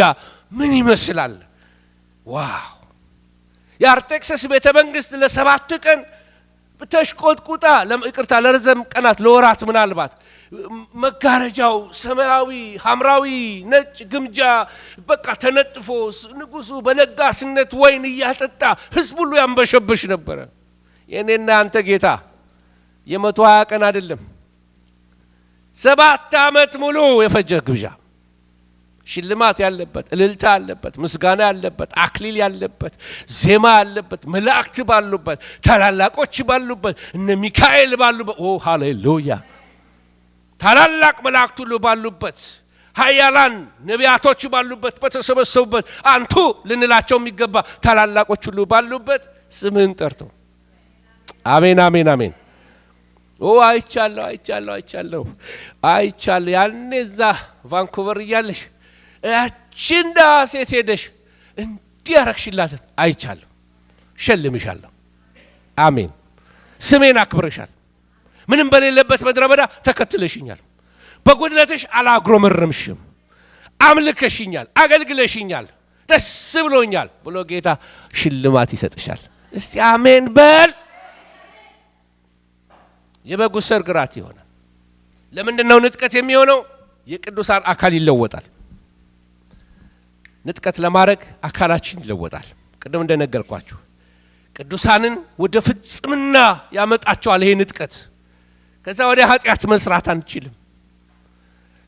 ምን ይመስላል? ዋው! የአርጤክስስ ቤተ መንግስት ለ7 ቀን ተሽቆጥቁጣ፣ ለይቅርታ ለረዘም ቀናት ለወራት፣ ምናልባት መጋረጃው ሰማያዊ፣ ሐምራዊ፣ ነጭ ግምጃ በቃ ተነጥፎ ንጉሱ በለጋስነት ወይን እያጠጣ ህዝብ ሁሉ ያንበሸብሽ ነበረ። የኔና አንተ ጌታ የ120 ቀን አይደለም 7 ዓመት ሙሉ የፈጀ ግብዣ፣ ሽልማት ያለበት፣ እልልታ ያለበት፣ ምስጋና ያለበት፣ አክሊል ያለበት፣ ዜማ ያለበት፣ መላእክት ባሉበት፣ ታላላቆች ባሉበት፣ እነ ሚካኤል ባሉበት፣ ኦ ሃሌሉያ! ታላላቅ መላእክት ሁሉ ባሉበት፣ ኃያላን ነቢያቶች ባሉበት፣ በተሰበሰቡበት፣ አንቱ ልንላቸው የሚገባ ታላላቆች ሁሉ ባሉበት ስምህን ጠርተው አሜን አሜን አሜን። ኦ አይቻለሁ። ያኔ እዛ ቫንኩቨር እያለሽ ያቺን ዳ ሴት ሄደሽ እንዲህ ያረግሽላትን አይቻለሁ። ሸልምሻለሁ። አሜን። ስሜን አክብረሻል። ምንም በሌለበት ምድረ በዳ ተከትለሽኛል። በጉድለትሽ አላጉረመረምሽም። አምልከሽኛል፣ አገልግለሽኛል፣ ደስ ብሎኛል ብሎ ጌታ ሽልማት ይሰጥሻል። እስቲ አሜን በል። የበጉ ሰርግ ራት ይሆናል። ለምንድን ነው ንጥቀት የሚሆነው? የቅዱሳን አካል ይለወጣል። ንጥቀት ለማድረግ አካላችን ይለወጣል። ቅድም እንደነገርኳችሁ ቅዱሳንን ወደ ፍጽምና ያመጣቸዋል ይሄ ንጥቀት። ከዛ ወደ ኃጢአት መስራት አንችልም።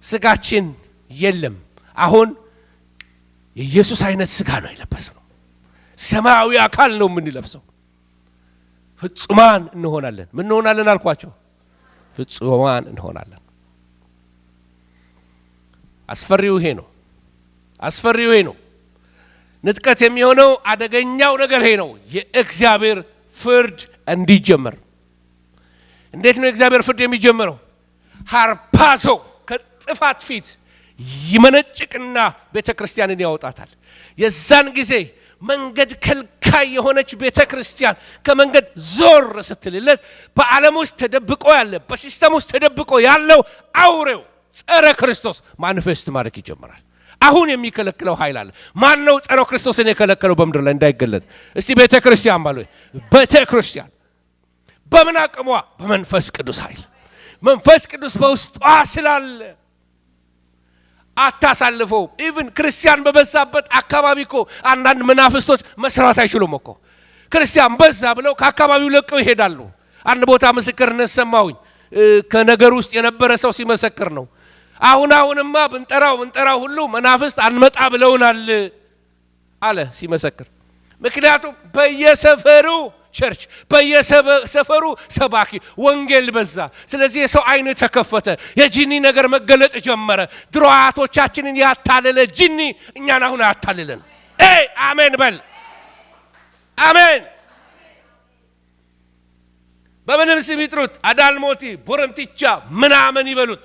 ስጋችን የለም። አሁን የኢየሱስ አይነት ስጋ ነው የለበሰው። ሰማያዊ አካል ነው የምንለብሰው። ፍጹማን እንሆናለን። ምን እንሆናለን አልኳቸው? ፍጹማን እንሆናለን። አስፈሪው ይሄ ነው። ንጥቀት የሚሆነው አደገኛው ነገር ይሄ ነው። የእግዚአብሔር ፍርድ እንዲጀመር። እንዴት ነው የእግዚአብሔር ፍርድ የሚጀመረው? ሃርፓዞ ከጥፋት ፊት ይመነጭቅና ቤተ ክርስቲያንን ያወጣታል። የዛን ጊዜ መንገድ ከልካይ የሆነች ቤተ ክርስቲያን ከመንገድ ዞር ስትልለት በዓለም ውስጥ ተደብቆ ያለ፣ በሲስተም ውስጥ ተደብቆ ያለው አውሬው ጸረ ክርስቶስ ማኒፌስት ማድረግ ይጀምራል። አሁን የሚከለክለው ኃይል አለ። ማን ነው ጸረ ክርስቶስን የከለከለው በምድር ላይ እንዳይገለጥ? እስቲ ቤተ ክርስቲያን ባሉ። ቤተ ክርስቲያን በምን አቅሟ? በመንፈስ ቅዱስ ኃይል። መንፈስ ቅዱስ በውስጧ ስላለ አታሳልፈው። ኢቭን ክርስቲያን በበዛበት አካባቢ እኮ አንዳንድ መናፍስቶች መስራት አይችሉም እኮ። ክርስቲያን በዛ ብለው ከአካባቢው ለቀው ይሄዳሉ። አንድ ቦታ ምስክርነት ሰማሁኝ። ከነገር ውስጥ የነበረ ሰው ሲመሰክር ነው። አሁንማ ብንጠራው ሁሉ መናፍስት አንመጣ ብለውናል አለ ሲመሰክር። ምክንያቱም በየሰፈሩ ቸርች፣ በየሰፈሩ ሰባኪ፣ ወንጌል በዛ። ስለዚህ የሰው አይን ተከፈተ። የጂኒ ነገር መገለጥ ጀመረ። ድሮ አያቶቻችንን ያታለለ ጂኒ እኛን አሁን ያታልለን። አሜን በል። አሜን። በምንም ስም ይጥሩት፣ አዳልሞቲ፣ ቦረንቲቻ ምናምን ይበሉት፣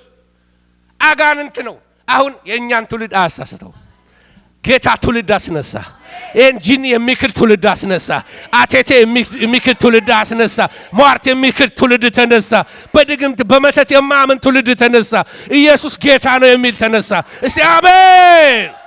አጋንንት ነው። አሁን የእኛን ትውልድ አያሳስተው። ጌታ ትውልድ አስነሳ። ይህን ጂኒ የሚክድ ትውልድ አስነሳ። አቴቴ የሚክድ ትውልድ አስነሳ። ሟርት የሚክድ ትውልድ ተነሳ። በድግምት በመተት የማያምን ትውልድ ተነሳ። ኢየሱስ ጌታ ነው የሚል ተነሳ። እስቲ አሜን።